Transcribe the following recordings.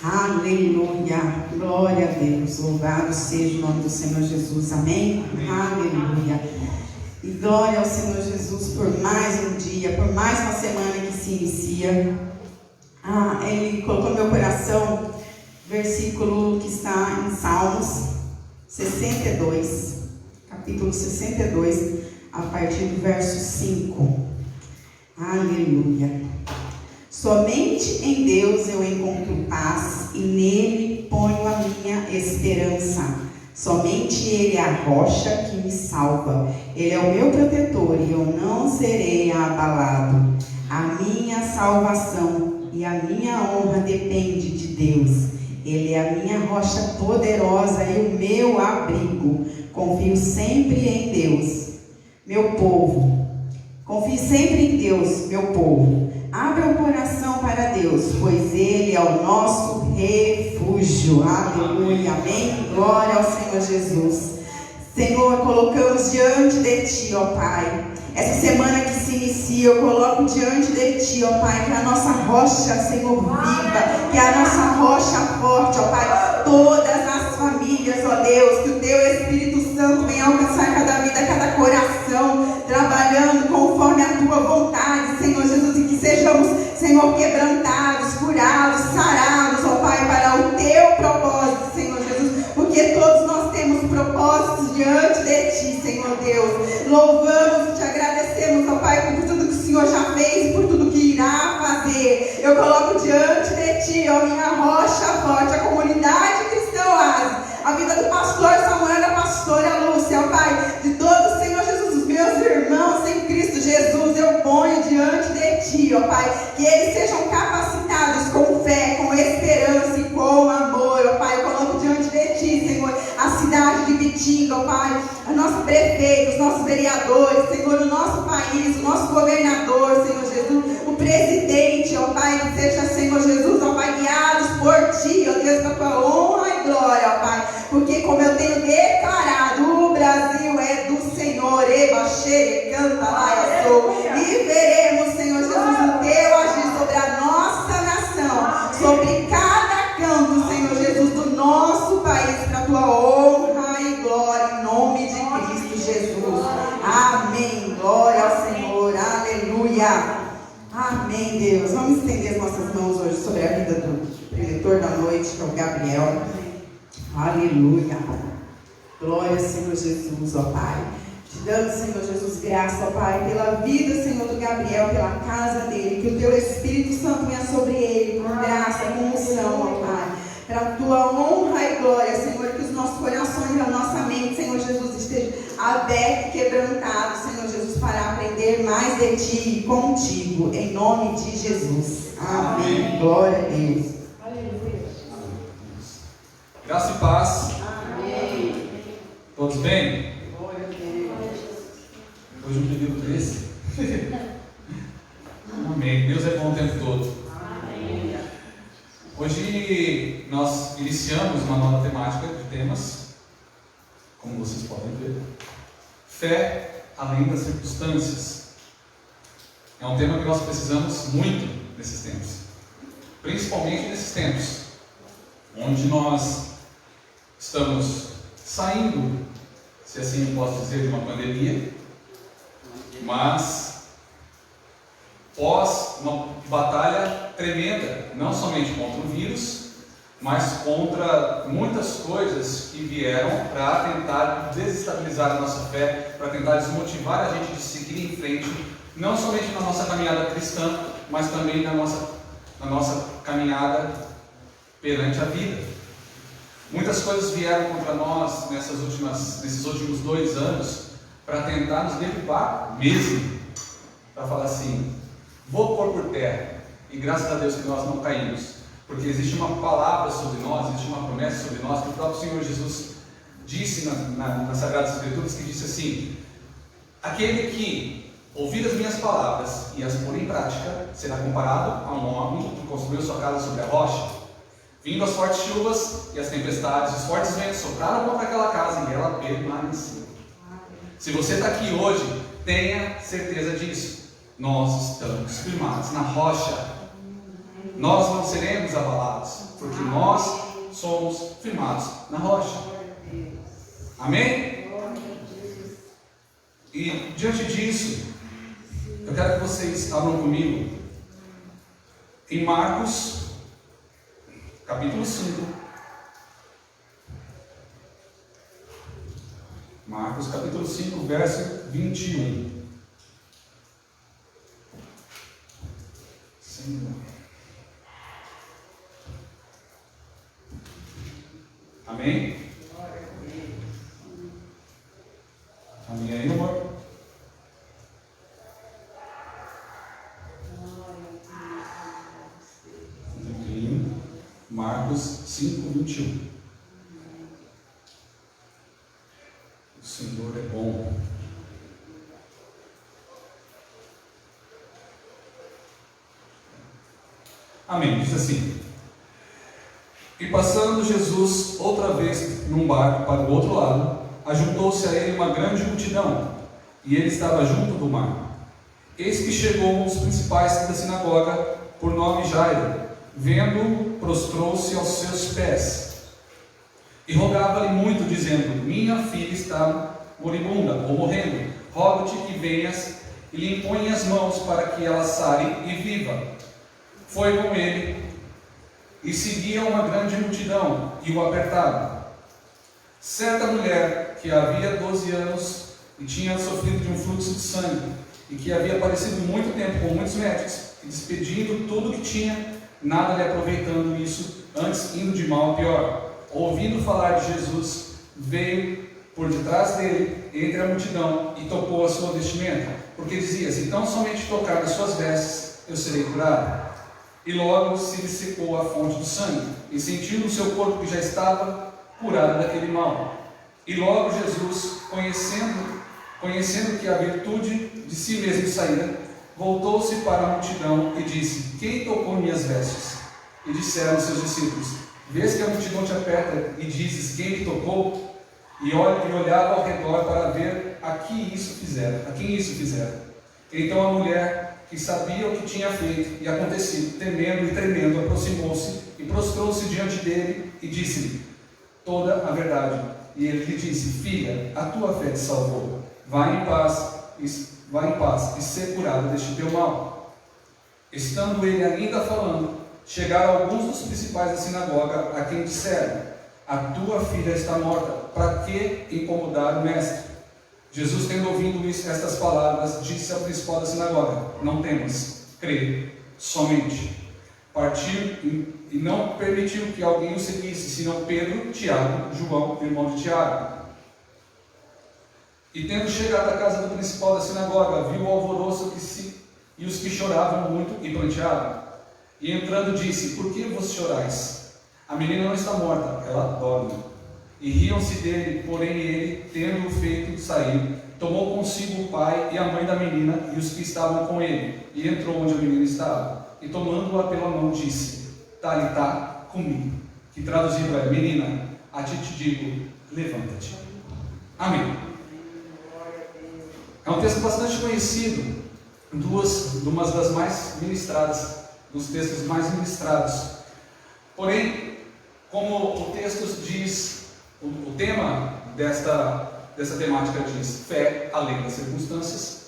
Aleluia, glória a Deus, louvado seja o nome do Senhor Jesus, amém? Aleluia, e glória ao Senhor Jesus por mais um dia, por mais uma semana que se inicia. Ele colocou no meu coração versículo que está em Salmos 62, capítulo 62, a partir do verso 5. Aleluia. Somente em Deus eu encontro paz e nele ponho a minha esperança. Somente Ele é a rocha que me salva. Ele é o meu protetor e eu não serei abalado. A minha salvação e a minha honra depende de Deus. Ele é a minha rocha poderosa e o meu abrigo. Confio sempre em Deus, meu povo. Confie sempre em Deus, meu povo. Abra o coração para Deus, pois Ele é o nosso refúgio. Aleluia, amém. Glória ao Senhor Jesus. Senhor, colocamos diante de Ti, ó Pai, essa semana que se inicia, eu coloco diante de Ti, ó Pai, que é a nossa rocha, Senhor, viva, que é a nossa rocha forte, ó Pai, todas as famílias, ó Deus, que o Teu Espírito Santo venha alcançar cada vida, cada coração, trabalhando conforme a Tua vontade, Senhor Jesus, e que sejamos, Senhor, quebrantados, curados, sarados, ó Pai, para o Teu propósito, Senhor Jesus, porque todos nós temos propósitos diante de Ti, Senhor Deus. Louvamos e Te agradecemos, ó Pai, por tudo que o Senhor já fez e por tudo que irá fazer. Eu coloco diante de Ti, ó minha rocha forte, a comunidade cristã Oásis, a vida do pastor Samuel e da pastora Lúcia, ó Pai, de todos, Senhor Jesus, os meus irmãos em Cristo Jesus, eu ponho diante de Ti, ó Pai, que eles sejam capacitados com fé, com esperança e com amor, ó Pai. Eu coloco diante de Ti, Senhor, a cidade de Bitinga, ó Pai, o nosso prefeito, os nossos vereadores, Senhor, o nosso país, o nosso governador, Senhor Jesus, o presidente, ó Pai, que seja, Senhor Jesus, ó Pai, guiados por Ti, ó Deus, para a Tua honra e glória, ó Pai, porque como eu tenho declarado, o Brasil é do Senhor, Ebaxere, canta lá, eu sou, e veremos, Senhor Jesus, o Teu agir sobre a nossa nação, sobre cada canto, Senhor Jesus, do nosso país, para a Tua honra e glória, em nome de Cristo Jesus. Amém. Glória ao Senhor. Aleluia. Amém, Deus. Vamos estender as nossas mãos hoje sobre a vida do preletor da noite, que é o Gabriel. Aleluia. Glória, Senhor Jesus, ó Pai. Te dando, Senhor Jesus, graça, ó Pai, pela vida, Senhor, do Gabriel, pela casa dele, que o Teu Espírito Santo venha sobre ele, com graça, com unção, ó Pai, para a Tua honra e glória, Senhor, que os nossos corações e a nossa mente, Senhor Jesus, estejam abertos e quebrantados, Senhor Jesus, para aprender mais de Ti e contigo, em nome de Jesus. Amém. Amém. Glória a Deus. Aleluia. Graça e paz. Amém. Todos bem? Glória a Deus. Depois de um período desse. Amém. Deus é bom o tempo todo. Amém. Hoje nós iniciamos uma nova temática de temas, como vocês podem ver. Fé além das circunstâncias. É um tema que nós precisamos muito nesses tempos. Principalmente nesses tempos, onde nós estamos saindo, se assim eu posso dizer, de uma pandemia, mas pós uma batalha tremenda, não somente contra o vírus, mas contra muitas coisas que vieram para tentar desestabilizar a nossa fé, para tentar desmotivar a gente de seguir em frente, não somente na nossa caminhada cristã, mas também na nossa caminhada perante a vida. Muitas coisas vieram contra nós nesses últimos 2 anos para tentar nos derrubar mesmo, para falar assim, vou pôr por terra, e graças a Deus que nós não caímos, porque existe uma palavra sobre nós, existe uma promessa sobre nós, que o próprio Senhor Jesus disse nas Sagradas Escrituras, que disse assim, aquele que ouvir as minhas palavras e as pôr em prática, será comparado a um homem que construiu sua casa sobre a rocha. Vindo as fortes chuvas e as tempestades, os fortes ventos sopraram contra aquela casa e ela permaneceu. Se você está aqui hoje, tenha certeza disso. Nós estamos firmados na rocha. Nós não seremos abalados, porque nós somos firmados na rocha. Amém? E diante disso, eu quero que vocês abram comigo em Marcos, capítulo 5. Marcos, capítulo 5, verso 21. Senhor. Amém? Amém aí, amor? Marcos 5, 21. O Senhor é bom. Amém. Diz assim: e passando Jesus outra vez num barco para o outro lado, ajuntou-se a ele uma grande multidão, e ele estava junto do mar. Eis que chegou um dos principais da sinagoga, por nome Jairo. Vendo-o, prostrou-se aos seus pés e rogava-lhe muito, dizendo: minha filha está moribunda, ou morrendo. Rogo-te que venhas e lhe impõe as mãos para que ela sare e viva. Foi com ele, e seguia uma grande multidão, e o apertava. Certa mulher, que havia 12 anos, e tinha sofrido de um fluxo de sangue, e que havia padecido muito tempo com muitos médicos, e despedindo tudo o que tinha, nada lhe aproveitando isso, antes indo de mal a pior. Ouvindo falar de Jesus, veio por detrás dele, entre a multidão, e tocou a sua vestimenta, porque dizia: se tão somente tocar nas suas vestes, eu serei curado. E logo se lhe secou a fonte do sangue, e sentiu no seu corpo que já estava curado daquele mal. E logo Jesus, conhecendo que a virtude de si mesmo saíra, voltou-se para a multidão e disse: quem tocou minhas vestes? E disseram os seus discípulos: vês que a multidão te aperta e dizes: quem me tocou? E olhava ao redor para ver a quem isso fizera. Então a mulher, que sabia o que tinha feito e acontecido, temendo e tremendo, aproximou-se e prostrou-se diante dele e disse-lhe toda a verdade. E ele lhe disse: filha, a tua fé te salvou. Vai em paz e ser curada deste teu mal. Estando ele ainda falando, chegaram alguns dos principais da sinagoga, a quem disseram: a tua filha está morta, para que incomodar o mestre? Jesus, tendo ouvido estas palavras, disse ao principal da sinagoga: não temas, crê somente. Partiu e não permitiu que alguém o seguisse, senão Pedro, Tiago, João, irmão de Tiago. E tendo chegado à casa do principal da sinagoga, viu o alvoroço e os que choravam muito e pranteavam. E entrando disse: por que vos chorais? A menina não está morta, ela dorme. E riam-se dele, porém ele, tendo-o feito sair, tomou consigo o pai e a mãe da menina e os que estavam com ele, e entrou onde a menina estava. E tomando-a pela mão disse: Talitá cumi, que traduzido é: menina, a ti te digo, levanta-te. Amém. É um texto bastante conhecido, uma das mais ministradas, dos textos mais ministrados. Porém, como o texto diz, o tema dessa temática diz fé além das circunstâncias,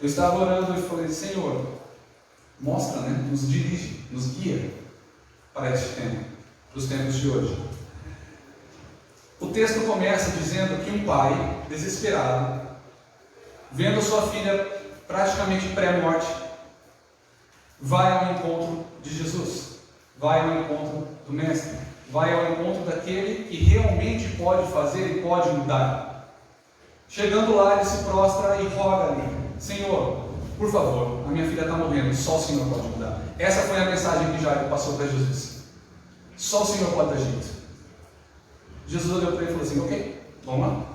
eu estava orando e falei: Senhor, mostra, nos dirige, nos guia para este tema, para os tempos de hoje. O texto começa dizendo que um pai desesperado, vendo sua filha praticamente pré-morte, vai ao encontro de Jesus, vai ao encontro do Mestre, vai ao encontro daquele que realmente pode fazer e pode mudar. Chegando lá, ele se prostra e roga-lhe: Senhor, por favor, a minha filha está morrendo, só o Senhor pode mudar. Essa foi a mensagem que Jairo passou para Jesus. Só o Senhor pode dar jeito. Jesus olhou para ele e falou assim: ok, vamos lá.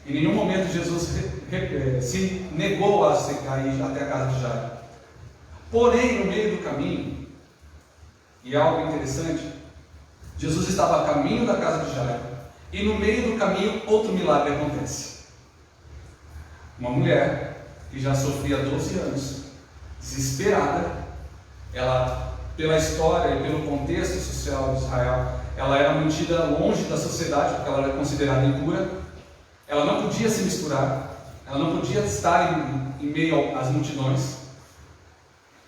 Em nenhum momento Jesus se negou a ir até a casa de Jairo. Porém, no meio do caminho, e algo interessante, Jesus estava a caminho da casa de Jairo, e no meio do caminho outro milagre acontece. Uma mulher que já sofria 12 anos, desesperada, ela pela história e pelo contexto social de Israel, ela era mantida longe da sociedade, porque ela era considerada impura. Ela não podia se misturar, ela não podia estar em meio às multidões.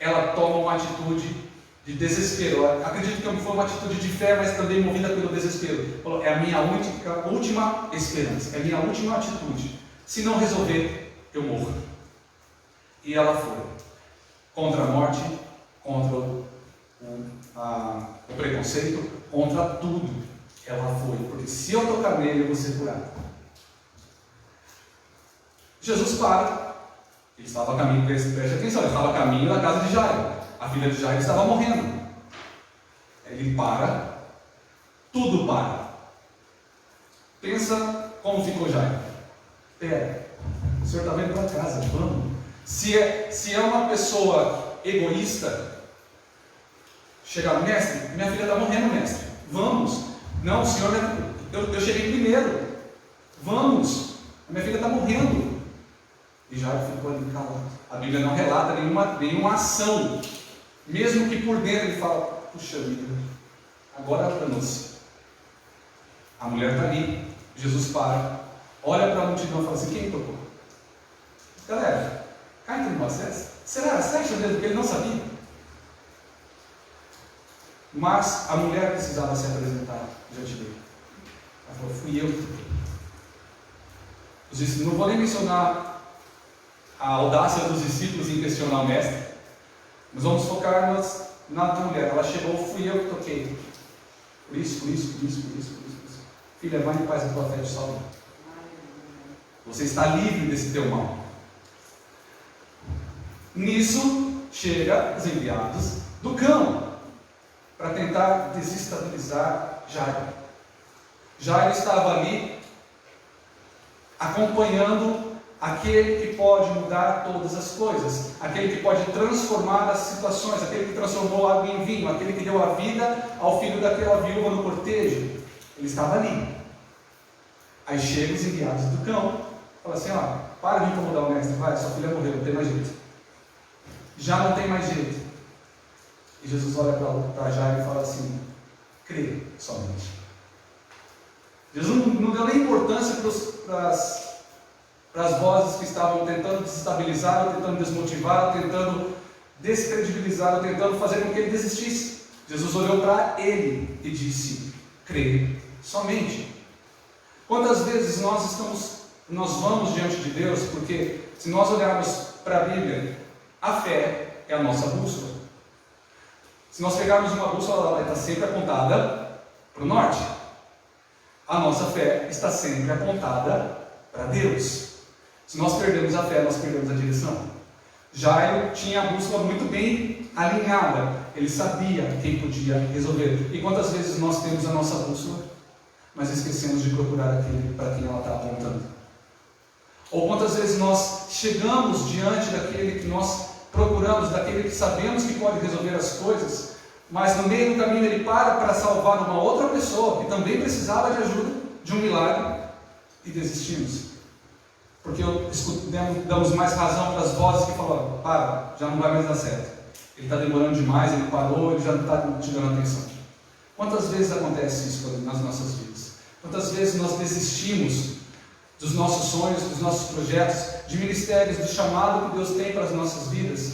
Ela toma uma atitude de desespero. Eu acredito que foi uma atitude de fé, mas também movida pelo desespero. Falou, é a minha última esperança, é a minha última atitude. Se não resolver, eu morro. E ela foi contra a morte, contra o preconceito, contra tudo. Ela foi, porque se eu tocar nele, eu vou ser curado. Jesus para. Ele estava a caminho, preste atenção, ele estava a caminho da casa de Jairo. A filha de Jairo estava morrendo. Ele para, tudo para. Pensa como ficou Jairo. Pera, o senhor está vendo para casa, vamos. Se é uma pessoa egoísta, chegar, mestre, minha filha está morrendo, mestre, vamos. Não, o senhor, eu cheguei primeiro, vamos, minha filha está morrendo. E Jairo ficou ali calado. A Bíblia não relata nenhuma ação, mesmo que por dentro ele fala, puxa vida, agora danou-se. A mulher está ali, Jesus para, olha para a multidão e fala assim, quem tocou? Galera, cá entre nós, será? Você acha mesmo que ele não sabia? Mas a mulher precisava se apresentar diante dele. Ela falou, fui eu que toquei. Não vou nem mencionar a audácia dos discípulos em questionar o mestre, mas vamos focar na mulher. Ela chegou, fui eu que toquei. Por isso. Filha, vai em paz, a tua fé te salva. Você está livre desse teu mal. Nisso, chega os enviados do cão para tentar desestabilizar Jairo. Jairo estava ali acompanhando aquele que pode mudar todas as coisas, aquele que pode transformar as situações, aquele que transformou água em vinho, aquele que deu a vida ao filho daquela viúva no cortejo. Ele estava ali. Aí chegam os enviados do cão, fala assim, para de incomodar o mestre, vai, sua filha morreu, não tem mais jeito. Já não tem mais jeito. E Jesus olha para Jairo e fala assim, crê somente. Jesus não deu nem importância para as vozes que estavam tentando desestabilizar, ou tentando desmotivar, ou tentando descredibilizar, ou tentando fazer com que ele desistisse. Jesus olhou para ele e disse, crê somente. Quantas vezes nós vamos diante de Deus, porque se nós olharmos para a Bíblia, a fé é a nossa bússola. Se nós pegarmos uma bússola, ela vai estar sempre apontada para o norte. A nossa fé está sempre apontada para Deus. Se nós perdemos a fé, nós perdemos a direção. Jairo tinha a bússola muito bem alinhada. Ele sabia quem podia resolver. E quantas vezes nós temos a nossa bússola, mas esquecemos de procurar aquele para quem ela está apontando? Ou quantas vezes nós chegamos diante daquele que nós procuramos, daquele que sabemos que pode resolver as coisas, mas no meio do caminho ele para salvar uma outra pessoa que também precisava de ajuda, de um milagre, e desistimos. Porque damos mais razão para as vozes que falam, para, já não vai mais dar certo. Ele está demorando demais, ele parou, ele já não está te dando atenção. Quantas vezes acontece isso nas nossas vidas? Quantas vezes nós desistimos dos nossos sonhos, dos nossos projetos, de ministérios, do chamado que Deus tem para as nossas vidas?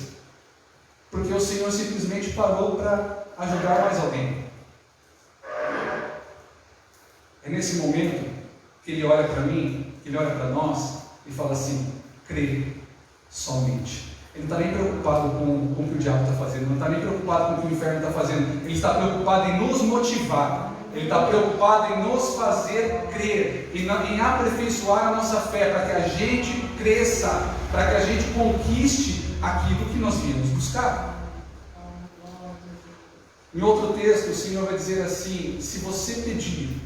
Porque o Senhor simplesmente parou para ajudar mais alguém. É nesse momento que Ele olha para mim, que Ele olha para nós e fala assim, crê somente. Ele não está nem preocupado com o que o diabo está fazendo, não está nem preocupado com o que o inferno está fazendo. Ele está preocupado em nos motivar. Ele está preocupado em nos fazer crer, em aperfeiçoar a nossa fé, para que a gente cresça, para que a gente conquiste aquilo que nós viemos buscar. Em outro texto, o Senhor vai dizer assim, se você pedir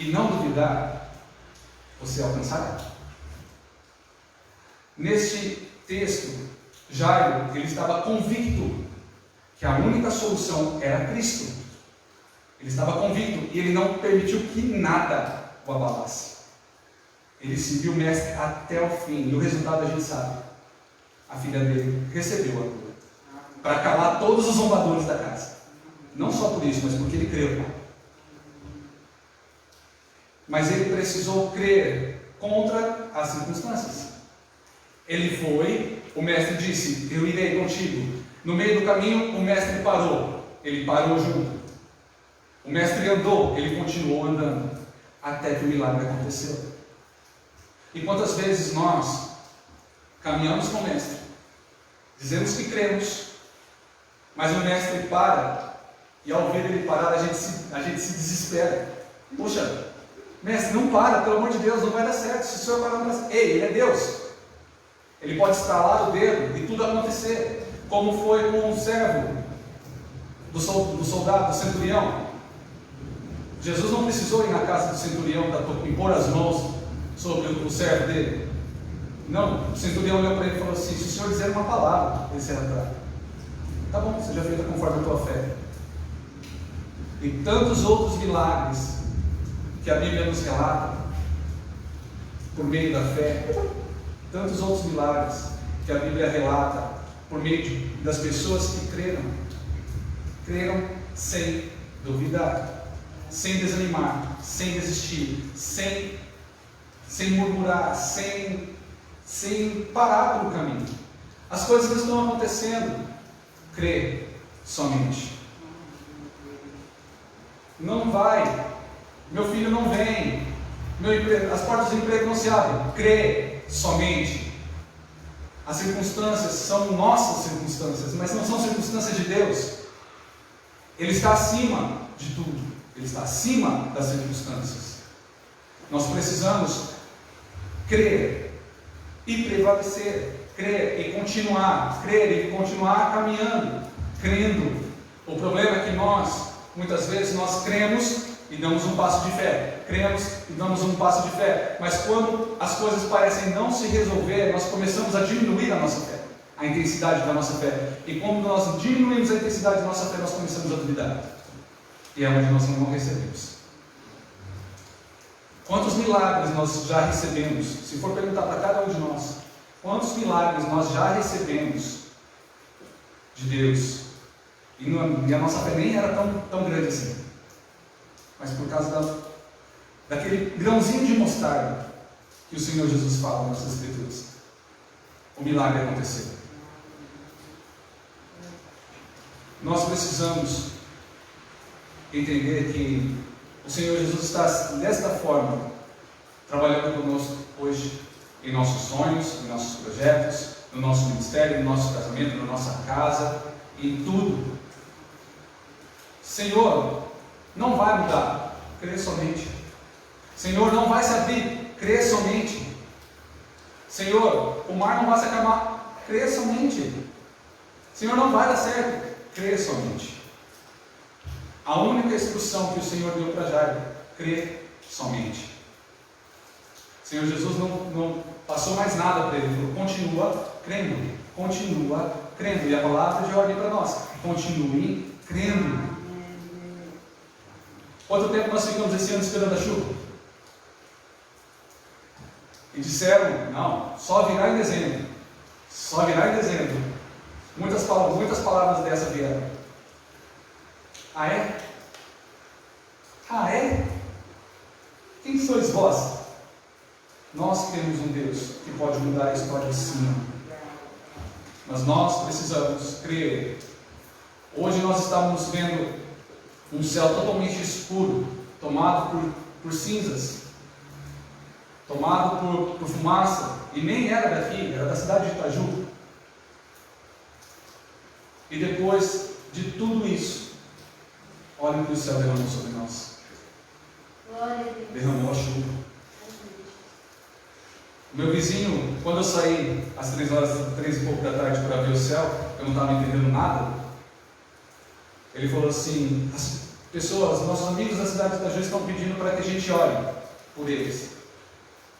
e não duvidar, você alcançará. Neste texto, Jairo, ele estava convicto que a única solução era Cristo. Ele estava convicto e ele não permitiu que nada o abalasse. Ele seguiu o mestre até o fim. E o resultado a gente sabe. A filha dele recebeu a cura. Para calar todos os zombadores da casa. Não só por isso, mas porque ele creu. Mas ele precisou crer contra as circunstâncias. Ele foi, o mestre disse: eu irei contigo. No meio do caminho, o mestre parou. Ele parou junto. O mestre andou, ele continuou andando, até que o milagre aconteceu. E quantas vezes nós caminhamos com o mestre, dizemos que cremos, mas o mestre para, e ao ver ele parar, a gente se desespera. Poxa, mestre, não para, pelo amor de Deus, não vai dar certo. Se o senhor parar, não vai dar certo. Ei, ele é Deus. Ele pode estalar o dedo e tudo acontecer, como foi com o servo do soldado, do centurião. Jesus não precisou ir na casa do centurião para impor as mãos sobre o servo dele. Não, o centurião olhou para ele e falou assim: se o senhor dizer uma palavra, ele será curado. Tá bom, seja feita conforme a tua fé. E tantos outros milagres que a Bíblia nos relata por meio da fé, tantos outros milagres que a Bíblia relata por meio das pessoas que creram sem duvidar, sem desanimar, sem desistir, sem murmurar, sem parar pelo caminho. As coisas estão acontecendo, crê somente. Não vai, meu filho não vem, as portas do emprego não se abrem, crê somente. As circunstâncias são nossas circunstâncias, mas não são circunstâncias de Deus. Ele está acima de tudo, ele está acima das circunstâncias. Nós precisamos crer e prevalecer, crer e continuar caminhando, crendo. O problema é que muitas vezes nós cremos e damos um passo de fé, mas quando as coisas parecem não se resolver, nós começamos a diminuir a nossa fé, a intensidade da nossa fé, e quando nós diminuímos a intensidade da nossa fé, nós começamos a duvidar, e é onde nós não recebemos. Quantos milagres nós já recebemos? Se for perguntar para cada um de nós, quantos milagres nós já recebemos de Deus? E a nossa fé nem era tão grande assim, mas por causa daquele grãozinho de mostarda que o Senhor Jesus fala nas Escrituras, o milagre aconteceu. Nós precisamos entender que o Senhor Jesus está desta forma trabalhando conosco hoje, em nossos sonhos, em nossos projetos, no nosso ministério, no nosso casamento, na nossa casa, em tudo. Senhor, não vai mudar, crê somente. Senhor, não vai se abrir, crê somente. Senhor, o mar não vai se acalmar, crê somente. Senhor, não vai dar certo, crê somente. A única instrução que o Senhor deu para Jairo: crê somente. O Senhor Jesus não passou mais nada para ele, ele falou: continua crendo. E a palavra de ordem para nós: continue crendo. Quanto tempo nós ficamos esse ano esperando a chuva? E disseram: não, só virá em dezembro. Muitas palavras dessa vieram. Ah é? Quem sois vós? Nós temos um Deus que pode mudar a história sim. Mas nós precisamos crer. Hoje nós estamos vendo um céu totalmente escuro, tomado por cinzas, tomado por fumaça, e nem era daqui, era da cidade de Itaju. E depois de tudo isso, olha o que o céu derramou sobre nós. Derramou a chuva. O meu vizinho, quando eu saí às 3 e pouco da tarde para ver o céu, eu não estava entendendo nada. Ele falou assim: as pessoas, nossos amigos da cidade de Itaju estão pedindo para que a gente ore por eles,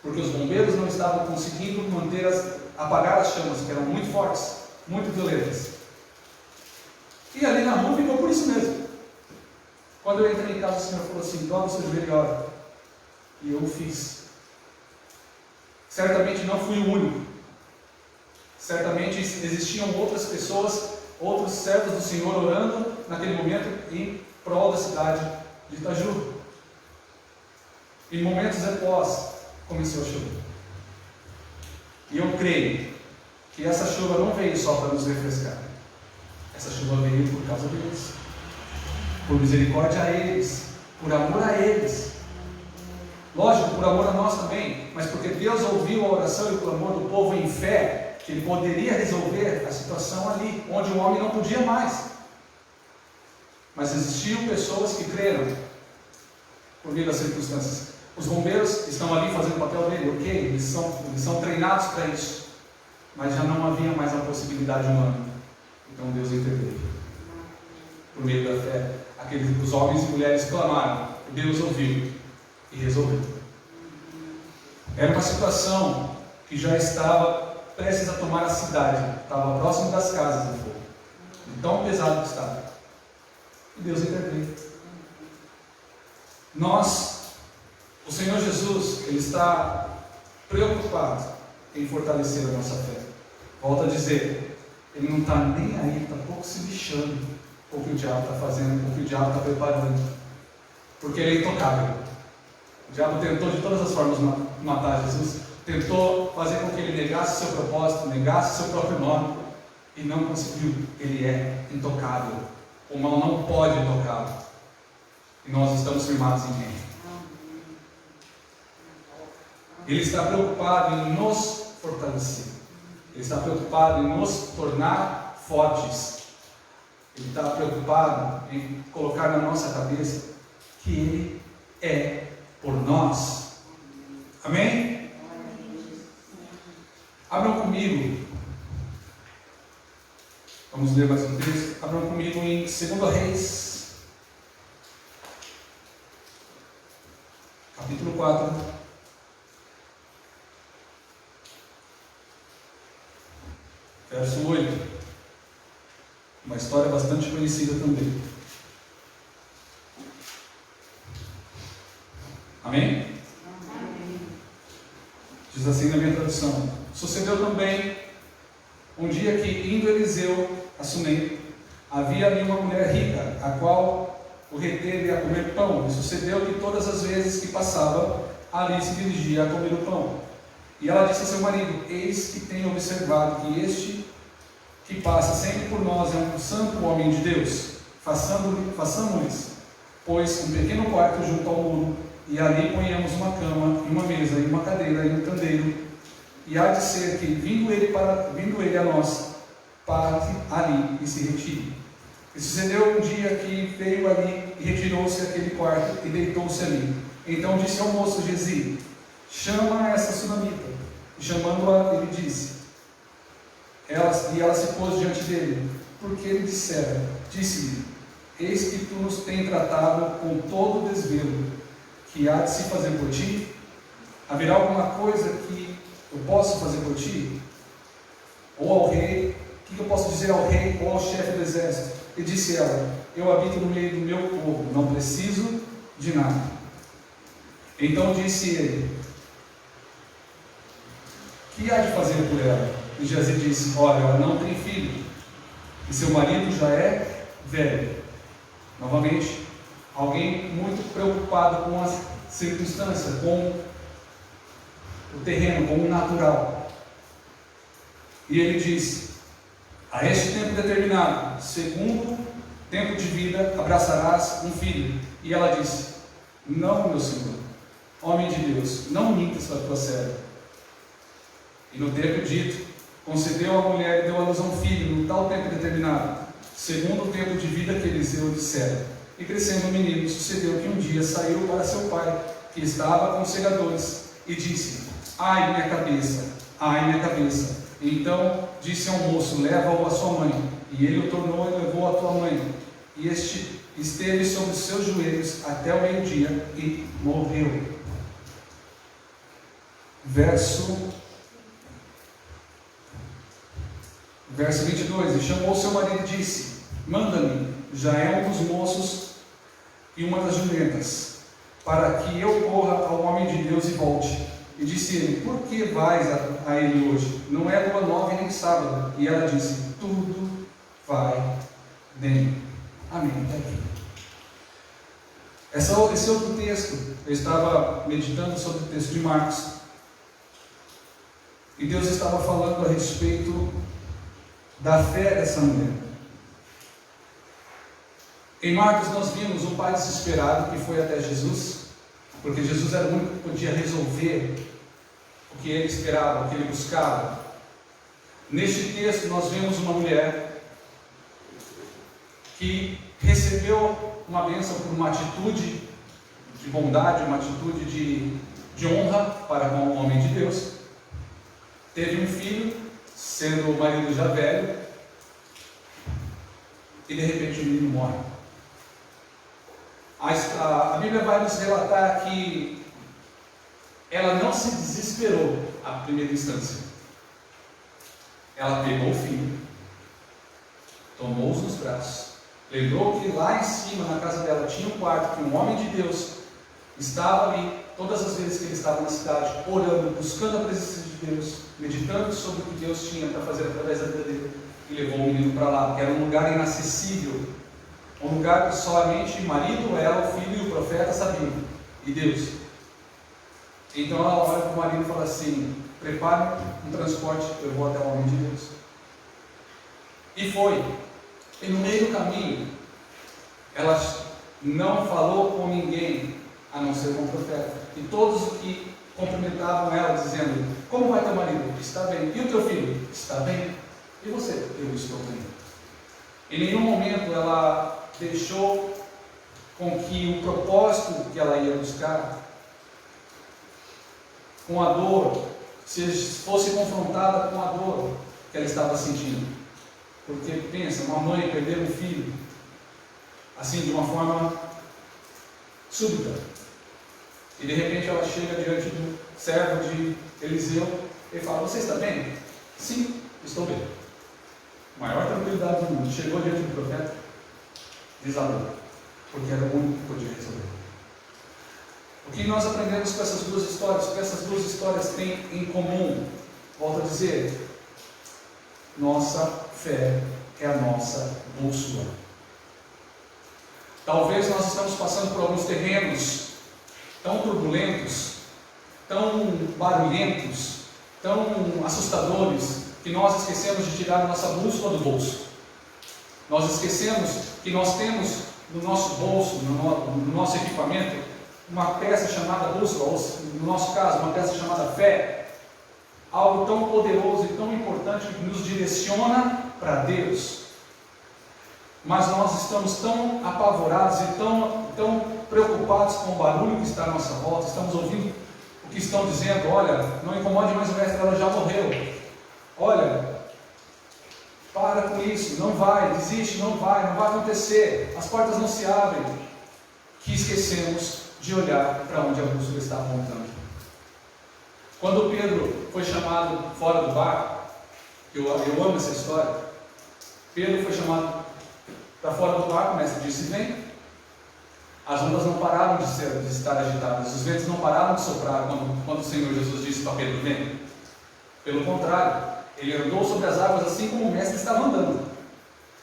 porque os bombeiros não estavam conseguindo apagar as chamas, que eram muito fortes, muito violentas. E ali na rua ficou por isso mesmo. Quando eu entrei em casa, o Senhor falou assim: dobra o seu joelho e ora. E eu o fiz. Certamente não fui o único. Certamente existiam outras pessoas, outros servos do Senhor orando naquele momento em prol da cidade de Itaju. Em momentos após, começou a chover. E eu creio que essa chuva não veio só para nos refrescar. Essa chuva veio por causa deles, por misericórdia a eles, por amor a eles. Lógico, por amor a nós também, mas porque Deus ouviu a oração e o clamor do povo em fé, que Ele poderia resolver a situação ali, onde o homem não podia mais. Mas existiam pessoas que creram por meio das circunstâncias. Os bombeiros estão ali fazendo o papel dele, ok, eles são treinados para isso, mas já não havia mais a possibilidade humana. Então Deus interveio. Por meio da fé, os homens e mulheres clamaram, Deus ouviu e resolveu. Era uma situação que já estava prestes a tomar a cidade, estava próximo das casas do fogo, de tão pesado que estava. E Deus interveio. O Senhor Jesus, Ele está preocupado em fortalecer a nossa fé. Volto a dizer, Ele não está nem aí, está pouco se lixando com o que o diabo está fazendo, com o que o diabo está preparando, porque Ele é intocável. O diabo tentou de todas as formas matar Jesus, tentou fazer com que Ele negasse seu propósito, negasse seu próprio nome, e não conseguiu. Ele é intocável. O mal não pode tocá-lo. E nós estamos firmados em quem? Ele está preocupado em nos fortalecer. Ele está preocupado em nos tornar fortes. Ele está preocupado em colocar na nossa cabeça que Ele é por nós. Amém? Abram comigo. Vamos ler mais um texto. Abram comigo em 2 Reis, capítulo 4. Verso 8, uma história bastante conhecida também. Amém? Diz assim na minha tradução: sucedeu também um dia que, indo Eliseu a Sunem, havia ali uma mulher rica, a qual o reteve a comer pão. E sucedeu que todas as vezes que passava, ali se dirigia a comer o pão. E ela disse a seu marido: eis que tenho observado que este que passa sempre por nós é um santo homem de Deus. Façamos-lhes, pois, um pequeno quarto junto ao muro, e ali ponhamos uma cama, e uma mesa, e uma cadeira, e um candeeiro. E há de ser que, vindo ele a nós, pare ali e se retire. E sucedeu um dia que veio ali, e retirou-se àquele quarto, e deitou-se ali. Então disse ao moço Gezi: chama essa sunamita. E chamando-a, ele disse, e ela se pôs diante dele, porque ele disse-lhe: eis que tu nos tens tratado com todo o desvelo que há de se fazer por ti. Haverá alguma coisa que eu possa fazer por ti? Ou ao rei? O que eu posso dizer ao rei ou ao chefe do exército? E disse ela: eu habito no meio do meu povo, não preciso de nada. Então disse ele: que há de fazer por ela? E Geazi disse: olha, ela não tem filho, e seu marido já é velho. Novamente, alguém muito preocupado com as circunstâncias, com o terreno, com o natural. E ele diz: a este tempo determinado, segundo tempo de vida, abraçarás um filho. E ela disse: não, meu senhor, homem de Deus, não mintas para a tua serva. E no tempo dito, concedeu à mulher e deu à luz a um filho, no tal tempo determinado, segundo o tempo de vida que Eliseu dissera. E crescendo o menino, sucedeu que um dia saiu para seu pai, que estava com os segadores, e disse: ai minha cabeça, ai minha cabeça. E então disse ao moço: leva-o à sua mãe. E ele o tornou e levou à tua mãe. E este esteve sobre os seus joelhos até o meio-dia e morreu. Verso 22. E chamou seu marido e disse: manda-me, já é um dos moços e uma das jumentas, para que eu corra ao homem de Deus e volte. E disse ele: por que vais a ele hoje? Não é lua nova nem sábado. E ela disse: tudo vai bem. Amém. Amém. Até aqui. Esse outro texto, eu estava meditando sobre o texto de Marcos. E Deus estava falando a respeito da fé dessa mulher. Em Marcos nós vimos um pai desesperado que foi até Jesus, porque Jesus era o único que podia resolver o que ele esperava, o que ele buscava. Neste texto nós vemos uma mulher que recebeu uma bênção por uma atitude de bondade, uma atitude de honra para com o homem de Deus. Teve um filho, sendo o marido já velho, e de repente o menino morre. A Bíblia vai nos relatar que ela não se desesperou à primeira instância. Ela pegou o filho, tomou-os nos braços, lembrou que lá em cima, na casa dela, tinha um quarto que um homem de Deus estava ali, todas as vezes que ele estava na cidade, orando, buscando a presença de Deus, meditando sobre o que Deus tinha para fazer através da vida dele, e levou o menino para lá, que era um lugar inacessível, um lugar que somente o marido, ela, o filho e o profeta sabiam, e Deus. Então ela olha para o marido e fala assim: prepare um transporte, eu vou até o homem de Deus. E foi. E no meio do caminho, ela não falou com ninguém, a não ser com o profeta. E todos que cumprimentavam ela, dizendo: como vai teu marido? Está bem. E o teu filho? Está bem. E você? Eu estou bem. Em nenhum momento ela deixou com que o propósito que ela ia buscar, com a dor, se fosse confrontada com a dor que ela estava sentindo. Porque pensa, uma mãe perder um filho assim, de uma forma súbita, e de repente ela chega diante do servo de Eliseu e fala: você está bem? Sim, estou bem. Maior tranquilidade do mundo. Chegou diante do profeta, desabou, porque era o único que podia resolver. O que nós aprendemos com essas duas histórias? O que essas duas histórias têm em comum? Volto a dizer, nossa fé é a nossa bússola. Talvez nós estamos passando por alguns terrenos tão turbulentos, tão barulhentos, tão assustadores, que nós esquecemos de tirar a nossa bússola do bolso. Nós esquecemos que nós temos no nosso bolso, no nosso equipamento, uma peça chamada bússola, ou no nosso caso, uma peça chamada fé, algo tão poderoso e tão importante que nos direciona para Deus. Mas nós estamos tão apavorados e tão preocupados com o barulho que está à nossa volta, estamos ouvindo o que estão dizendo: olha, não incomode mais o mestre, ela já morreu, olha, para com isso, não vai, desiste, não vai acontecer, as portas não se abrem, que esquecemos de olhar para onde a bússola está apontando. Quando Pedro foi chamado fora do barco, eu amo essa história, Pedro foi chamado para fora do barco, o mestre disse: vem. As ondas não pararam de estar agitadas, os ventos não pararam de soprar quando o Senhor Jesus disse para Pedro: vem. Pelo contrário, ele andou sobre as águas assim como o mestre estava andando.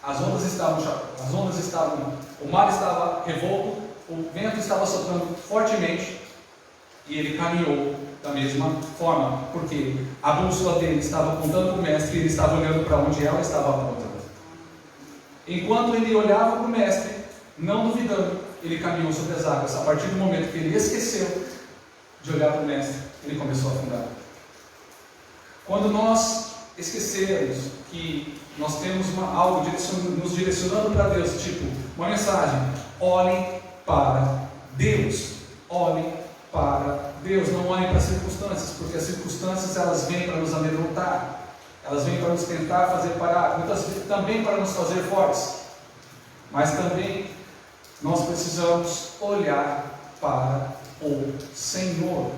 As ondas estavam, o mar estava revolto, o vento estava soprando fortemente, e ele caminhou da mesma forma, porque a bússola dele estava apontando para o mestre e ele estava olhando para onde ela estava apontando. Enquanto ele olhava para o mestre, não duvidando, ele caminhou sobre as águas. A partir do momento que ele esqueceu de olhar para o mestre, ele começou a afundar. Quando nós esquecermos que nós temos algo nos direcionando para Deus, tipo uma mensagem: olhem para Deus, olhem para Deus, não olhem para as circunstâncias, porque as circunstâncias elas vêm para nos amedrontar, elas vêm para nos tentar fazer parar, muitas vezes também para nos fazer fortes, mas também nós precisamos olhar para o Senhor,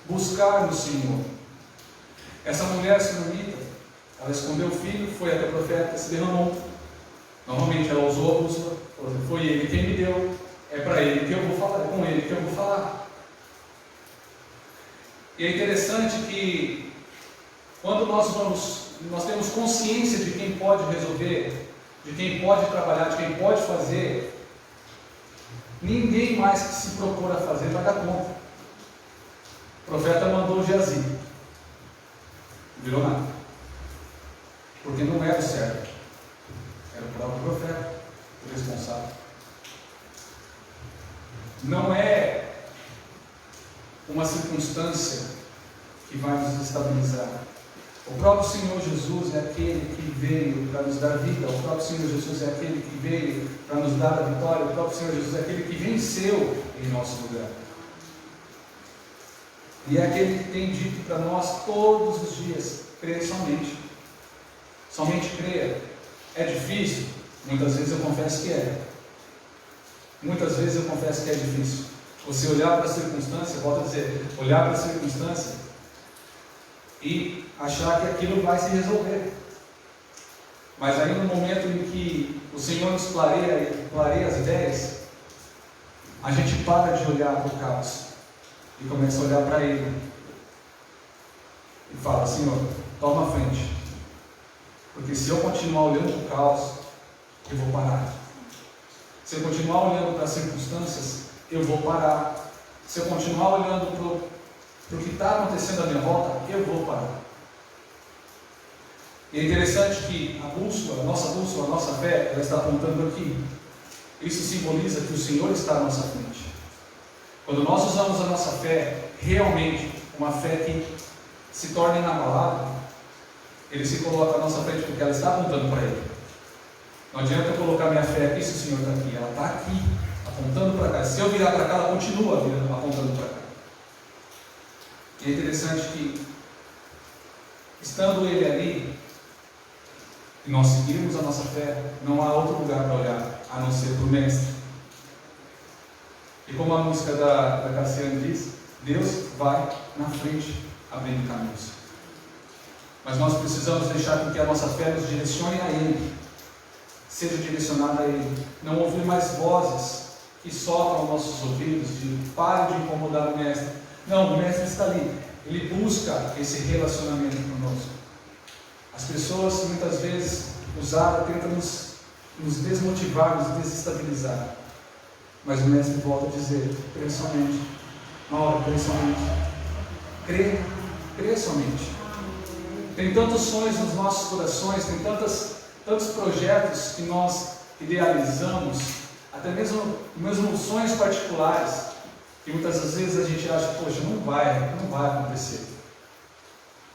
buscar no Senhor. Essa mulher sunamita, ela escondeu o filho, foi até o profeta, se derramou. Normalmente ela usou a bússola, foi ele quem me deu, é para ele que eu vou falar, é com ele que eu vou falar. E é interessante que quando nós temos consciência de quem pode resolver de quem pode trabalhar, de quem pode fazer, ninguém mais que se propor a fazer vai dar conta. O profeta mandou o Geazi, não virou nada, porque não era o servo, era o próprio profeta o responsável. Não é uma circunstância que vai nos estabilizar. O próprio Senhor Jesus é aquele que veio para nos dar vida. O próprio Senhor Jesus é aquele que veio para nos dar a vitória. O próprio Senhor Jesus é aquele que venceu em nosso lugar. E é aquele que tem dito para nós todos os dias: creia somente. Somente creia. É difícil? Muitas vezes eu confesso que é. Muitas vezes eu confesso que é difícil. Você olhar para a circunstância, volto a dizer, olhar para a circunstância e achar que aquilo vai se resolver. Mas aí no momento em que o Senhor nos clareia as ideias, a gente para de olhar para o caos e começa a olhar para Ele e fala: Senhor, toma a frente, porque se eu continuar olhando para o caos, eu vou parar. Se eu continuar olhando para as circunstâncias, eu vou parar. Se eu continuar olhando para o que está acontecendo à minha volta, eu vou parar. E é interessante que a nossa fé, ela está apontando aqui. Isso simboliza que o Senhor está à nossa frente. Quando nós usamos a nossa fé, realmente, uma fé que se torna inabalável, Ele se coloca à nossa frente porque ela está apontando para Ele. Não adianta eu colocar minha fé aqui se o Senhor está aqui. Ela está aqui, apontando para cá. Se eu virar para cá, ela continua apontando para cá. E é interessante que, estando Ele ali, e nós seguirmos a nossa fé, não há outro lugar para olhar, a não ser para o Mestre. E como a música da Cassiane diz, Deus vai na frente, abrindo caminhos. Mas nós precisamos deixar com que a nossa fé nos direcione a Ele, seja direcionada a Ele. Não ouvir mais vozes que sopram aos nossos ouvidos, de pare de incomodar o Mestre. Não, o Mestre está ali. Ele busca esse relacionamento conosco. As pessoas muitas vezes tentam nos desmotivar, nos desestabilizar. Mas o Mestre volta a dizer: crê somente. Mauro, crê somente. Crê somente. Tem tantos sonhos nos nossos corações, tem tantos projetos que nós idealizamos, até mesmo sonhos particulares, que muitas das vezes a gente acha: poxa, não vai acontecer.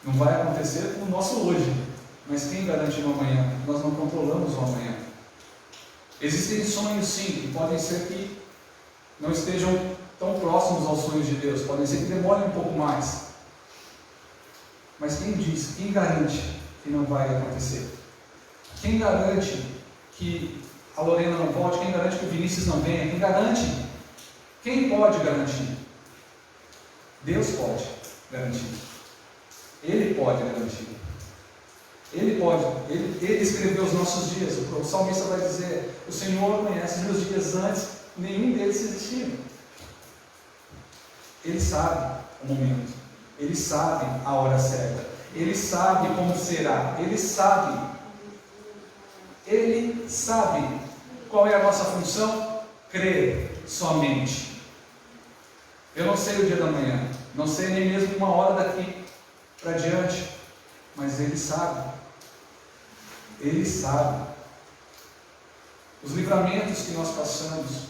Não vai acontecer com o nosso hoje, mas quem garante o amanhã? Nós não controlamos o amanhã. Existem sonhos, sim, que podem ser que não estejam tão próximos aos sonhos de Deus, podem ser que demorem um pouco mais. Mas quem garante que não vai acontecer? Quem garante que a Lorena não volte? Quem garante que o Vinícius não venha? Quem garante? Quem pode garantir? Deus pode garantir. Ele pode garantir. Ele pode. Ele escreveu os nossos dias. O salmista vai dizer: o Senhor conhece meus dias antes, nenhum deles existiram. Ele sabe o momento. Ele sabe a hora certa. Ele sabe como será. Ele sabe qual é a nossa função. Crer somente. Eu não sei o dia da manhã, não sei nem mesmo uma hora daqui para diante, mas Ele sabe. Ele sabe. Os livramentos que nós passamos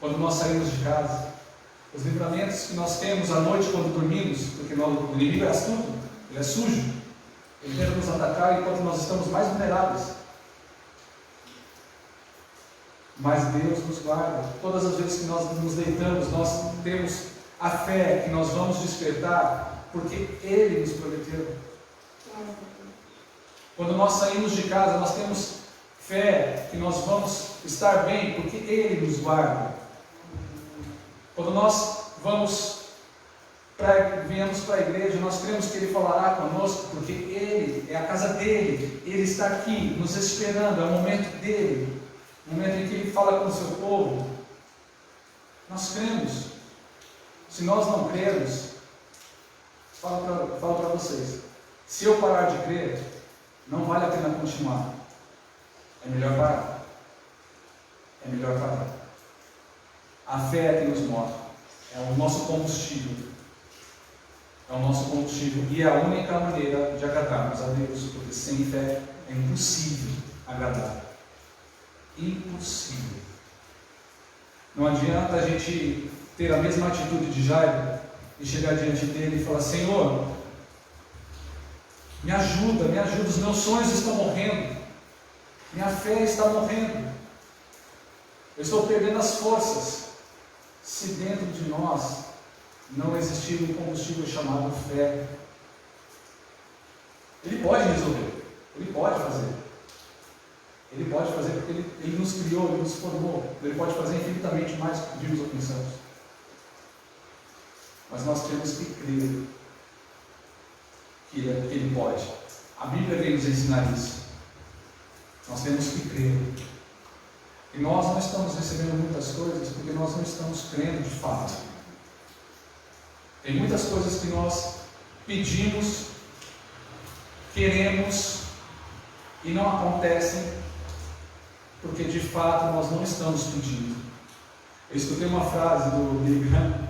quando nós saímos de casa, os livramentos que nós temos à noite quando dormimos, porque o inimigo é astuto, ele é sujo, ele tenta nos atacar enquanto nós estamos mais vulneráveis. Mas Deus nos guarda. Todas as vezes que nós nos deitamos, nós temos a fé que nós vamos despertar, porque Ele nos prometeu. Quando nós saímos de casa, nós temos fé que nós vamos estar bem, porque Ele nos guarda. Quando nós viemos para a igreja, nós cremos que Ele falará conosco, porque Ele é a casa dEle, Ele está aqui nos esperando, é o momento dEle, o momento em que Ele fala com o seu povo. Nós cremos. Se nós não crermos, falo para vocês, se eu parar de crer, não vale a pena continuar. é melhor parar. É melhor parar. A fé é que nos move. É o nosso combustível. É o nosso combustível. E é a única maneira de agradarmos a Deus. Porque sem fé é impossível agradar. Impossível. Não adianta a gente ter a mesma atitude de Jairo e chegar diante dele e falar: Senhor, me ajuda, os meus sonhos estão morrendo, minha fé está morrendo, eu estou perdendo as forças. Se dentro de nós não existir um combustível chamado fé, Ele pode resolver, Ele pode fazer. Ele pode fazer porque ele nos criou, Ele nos formou. Ele pode fazer infinitamente mais do que pedimos ou pensamos. Mas nós temos que crer que Ele pode. A Bíblia vem nos ensinar isso. Nós temos que crer. E nós não estamos recebendo muitas coisas porque nós não estamos crendo de fato. Tem muitas coisas que nós pedimos, queremos e não acontecem porque de fato nós não estamos pedindo. Eu escutei uma frase do Billy Graham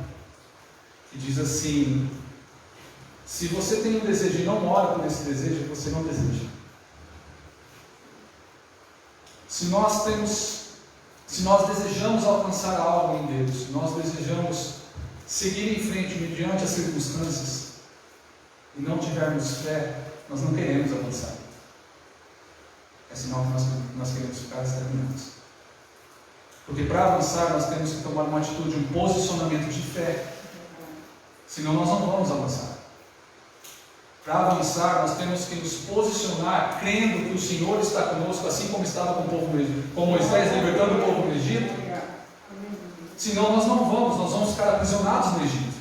que diz assim: se você tem um desejo e não ora por esse desejo, você não deseja. Se nós desejamos alcançar algo em Deus, se nós desejamos seguir em frente mediante as circunstâncias e não tivermos fé, nós não queremos avançar. É sinal que nós queremos ficar estagnados. Porque para avançar nós temos que tomar uma atitude, um posicionamento de fé. Senão nós não vamos avançar. Para avançar nós temos que nos posicionar crendo que o Senhor está conosco, assim como estava com o povo do Egito, com Moisés libertando o povo do Egito. Senão nós não vamos, nós vamos ficar aprisionados no Egito.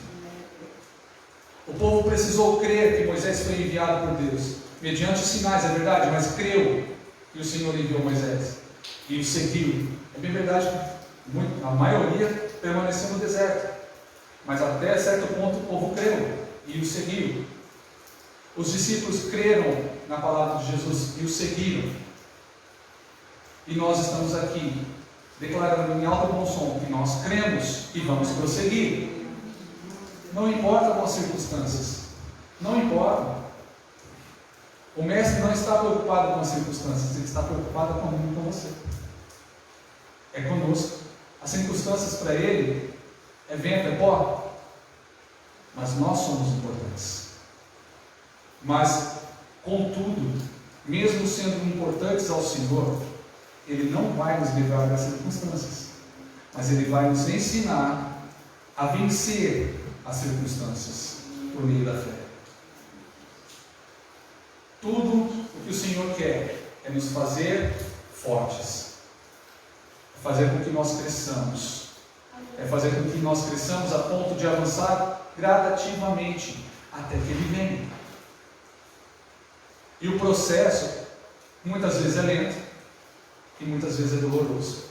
O povo precisou crer que Moisés foi enviado por Deus, mediante sinais, é verdade, mas creu que o Senhor enviou Moisés e o seguiu. É bem verdade que a maioria permaneceu no deserto, mas até certo ponto o povo creu e o seguiu. Os discípulos creram na palavra de Jesus e o seguiram. E nós estamos aqui declarando em alto e bom som que nós cremos e vamos prosseguir. Não importa com as circunstâncias, não importa. O mestre não está preocupado com as circunstâncias, ele está preocupado comigo e com você. É conosco. As circunstâncias para ele é vento, é pó, mas nós somos importantes. Mas, contudo, mesmo sendo importantes ao Senhor, Ele não vai nos livrar das circunstâncias, mas Ele vai nos ensinar a vencer as circunstâncias por meio da fé. Tudo o que o Senhor quer é nos fazer fortes, é fazer com que nós cresçamos, é fazer com que nós cresçamos a ponto de avançar gradativamente até que Ele venha. E o processo muitas vezes é lento e muitas vezes é doloroso.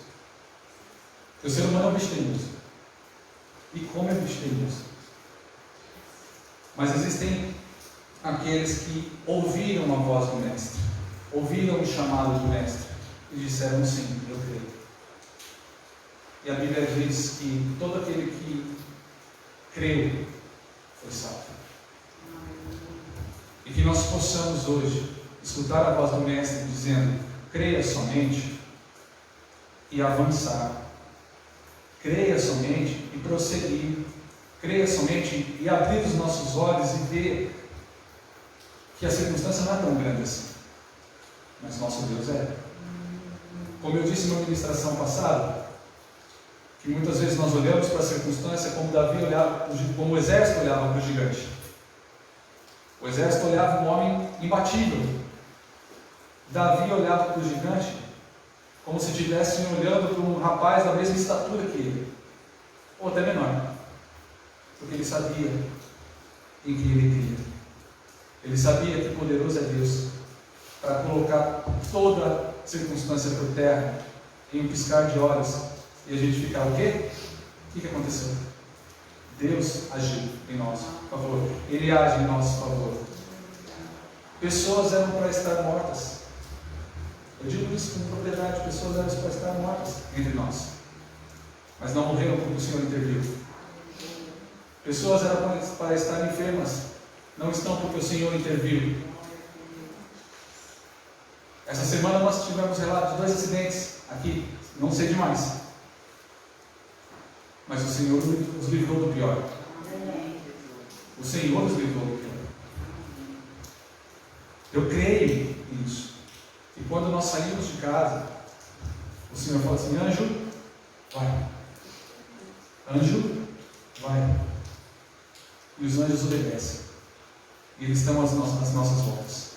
O ser humano é um bicho teimoso. E como é bicho teimoso? Mas existem aqueles que ouviram a voz do Mestre, ouviram o chamado do Mestre e disseram sim, eu creio. E a Bíblia diz que todo aquele que creu foi salvo. E que nós possamos hoje escutar a voz do Mestre dizendo: creia somente e avançar, creia somente e prosseguir, creia somente e abrir os nossos olhos e ver que a circunstância não é tão grande assim, mas nosso Deus é. Como eu disse na ministração passada, que muitas vezes nós olhamos para a circunstância como Davi olhava, como o exército olhava para o gigante. O exército olhava um homem imbatível. Davi olhava para o gigante como se estivesse olhando para um rapaz da mesma estatura que ele, ou até menor, porque ele sabia em que ele cria. Ele sabia que poderoso é Deus para colocar toda circunstância por terra em um piscar de olhos e a gente ficar o quê? O que aconteceu? Deus agiu em nosso favor. Ele age em nosso favor. Pessoas eram para estar mortas. Eu digo isso com propriedade, pessoas eram para estar mortas entre nós, mas não morreram porque o Senhor interviu. Pessoas eram para estar enfermas, não estão porque o Senhor interviu. Essa semana nós tivemos relato de 2 acidentes aqui, não sei demais, mas o Senhor os livrou do pior. O Senhor os livrou do pior. Eu creio nisso. E quando nós saímos de casa, o Senhor fala assim: anjo, vai. Anjo, vai. E os anjos obedecem. E eles estão às nossas voltas.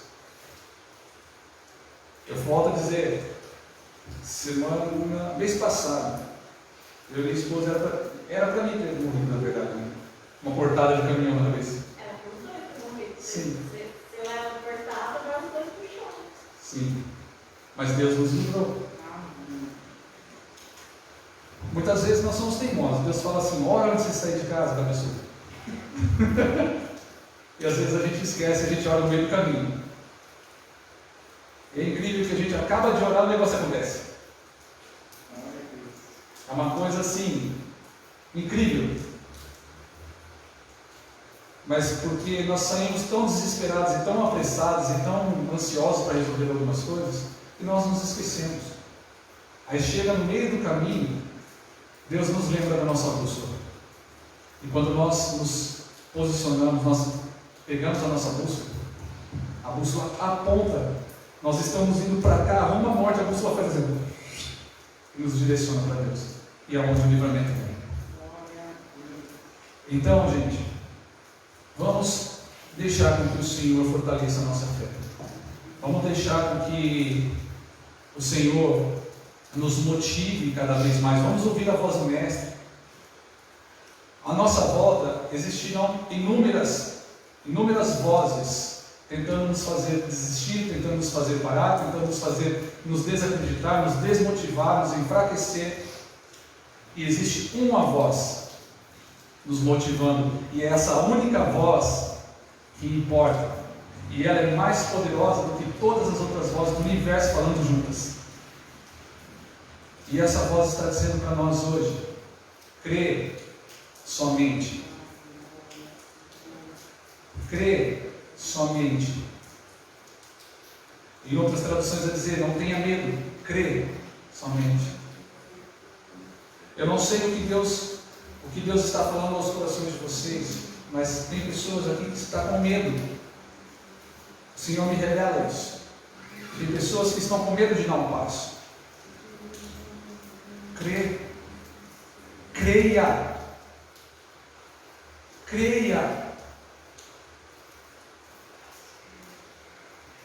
Eu volto a dizer, mês passado, eu e minha esposa era para mim ter morrido, na verdade. Uma portada de caminhão na cabeça. Era por dois que morreram. Sim. Você leva a portada, mas os dois puxam. Sim. Mas Deus nos livrou. Muitas vezes nós somos teimosos. Deus fala assim: ora antes de sair de casa da pessoa. E às vezes a gente esquece, a gente ora no meio do caminho. E é incrível que a gente acaba de orar e o negócio acontece. É uma coisa assim, incrível. Mas porque nós saímos tão desesperados e tão apressados e tão ansiosos para resolver algumas coisas, que nós nos esquecemos. Aí chega no meio do caminho, Deus nos lembra da nossa bússola. E quando nós nos posicionamos, nós pegamos a nossa bússola, a bússola aponta, nós estamos indo para cá, rumo à morte, a bússola faz assim, e nos direciona para Deus. E é onde o livramento vem. Então, gente, vamos deixar com que o Senhor fortaleça a nossa fé. Vamos deixar com que o Senhor nos motive cada vez mais. Vamos ouvir a voz do Mestre. À nossa volta existirão inúmeras vozes tentando nos fazer desistir, tentando nos fazer parar, tentando nos fazer nos desacreditar, nos desmotivar, nos enfraquecer. E existe uma voz nos motivando, e é essa única voz que importa, e ela é mais poderosa do que todas as outras vozes do universo falando juntas. E essa voz está dizendo para nós hoje: crê somente. Crê somente. Em outras traduções a dizer: não tenha medo, crê somente. Eu não sei o que Deus está falando aos corações de vocês, mas tem pessoas aqui que estão com medo. O Senhor me revela isso. Tem pessoas que estão com medo de dar um passo. Creia.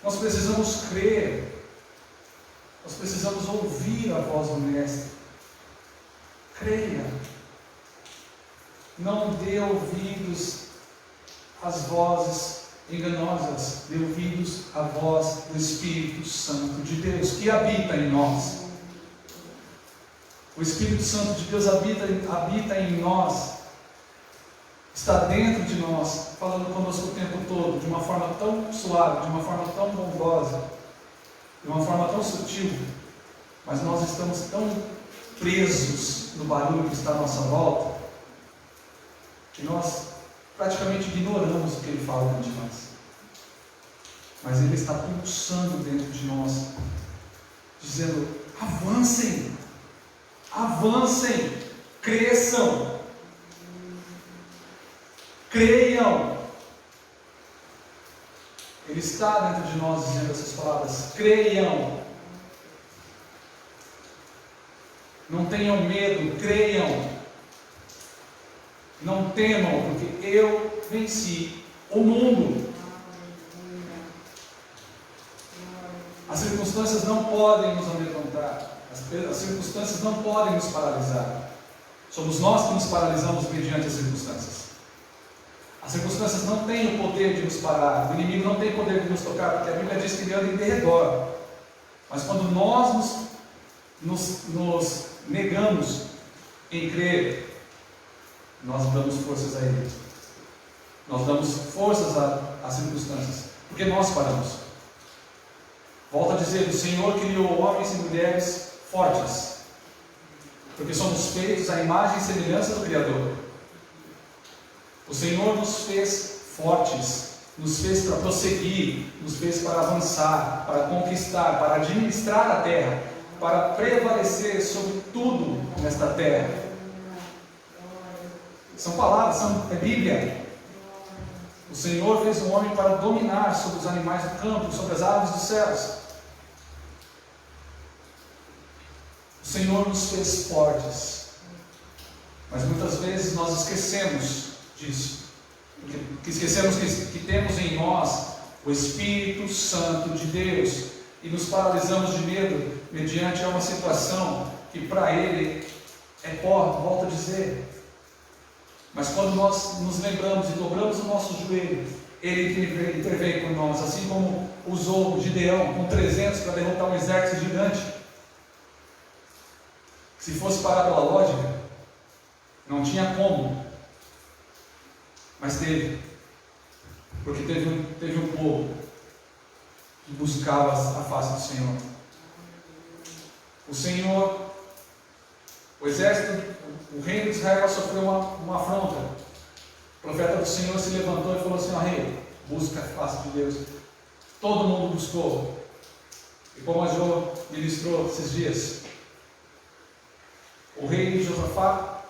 Nós precisamos crer. Nós precisamos ouvir a voz do Mestre. Creia. Não dê ouvidos às vozes enganosas. Dê ouvidos à voz do Espírito Santo de Deus que habita em nós. O Espírito Santo de Deus habita em nós, está dentro de nós, falando conosco o tempo todo, de uma forma tão suave, de uma forma tão bondosa, de uma forma tão sutil, mas nós estamos tão presos no barulho que está à nossa volta, que nós praticamente ignoramos o que Ele fala dentro de nós. Mas Ele está pulsando dentro de nós, dizendo: avancem, cresçam, creiam. Ele está dentro de nós dizendo essas palavras: creiam. Não tenham medo, creiam. Não temam, porque eu venci o mundo. As circunstâncias não podem nos amedrontar. As circunstâncias não podem nos paralisar. Somos nós que nos paralisamos mediante as circunstâncias. As circunstâncias não têm o poder de nos parar. O inimigo não tem poder de nos tocar, porque a Bíblia diz que ele anda em derredor. Mas quando nós nos negamos em crer, nós damos forças a ele. Nós damos forças às circunstâncias, porque nós paramos. Volto a dizer, o Senhor criou homens e mulheres fortes, porque somos feitos à imagem e semelhança do Criador. O Senhor nos fez fortes, nos fez para prosseguir, nos fez para avançar, para conquistar, para administrar a terra, para prevalecer sobre tudo nesta terra. São palavras, é Bíblia. O Senhor fez o homem para dominar sobre os animais do campo, sobre as aves dos céus. O Senhor nos fez fortes, mas muitas vezes nós esquecemos disso, porque esquecemos que temos em nós o Espírito Santo de Deus e nos paralisamos de medo mediante uma situação que para Ele é pó, volto a dizer. Mas quando nós nos lembramos e dobramos o nosso joelho, Ele intervém por nós, assim como usou Gideão com 300 para derrotar um exército gigante. Se fosse parar pela lógica, não tinha como, mas teve, porque teve um povo que buscava a face do Senhor. O exército, o reino de Israel sofreu uma afronta. O profeta do Senhor se levantou e falou assim: ó rei, busca a face de Deus. Todo mundo buscou. E como a Jo ministrou esses dias, o rei Josafá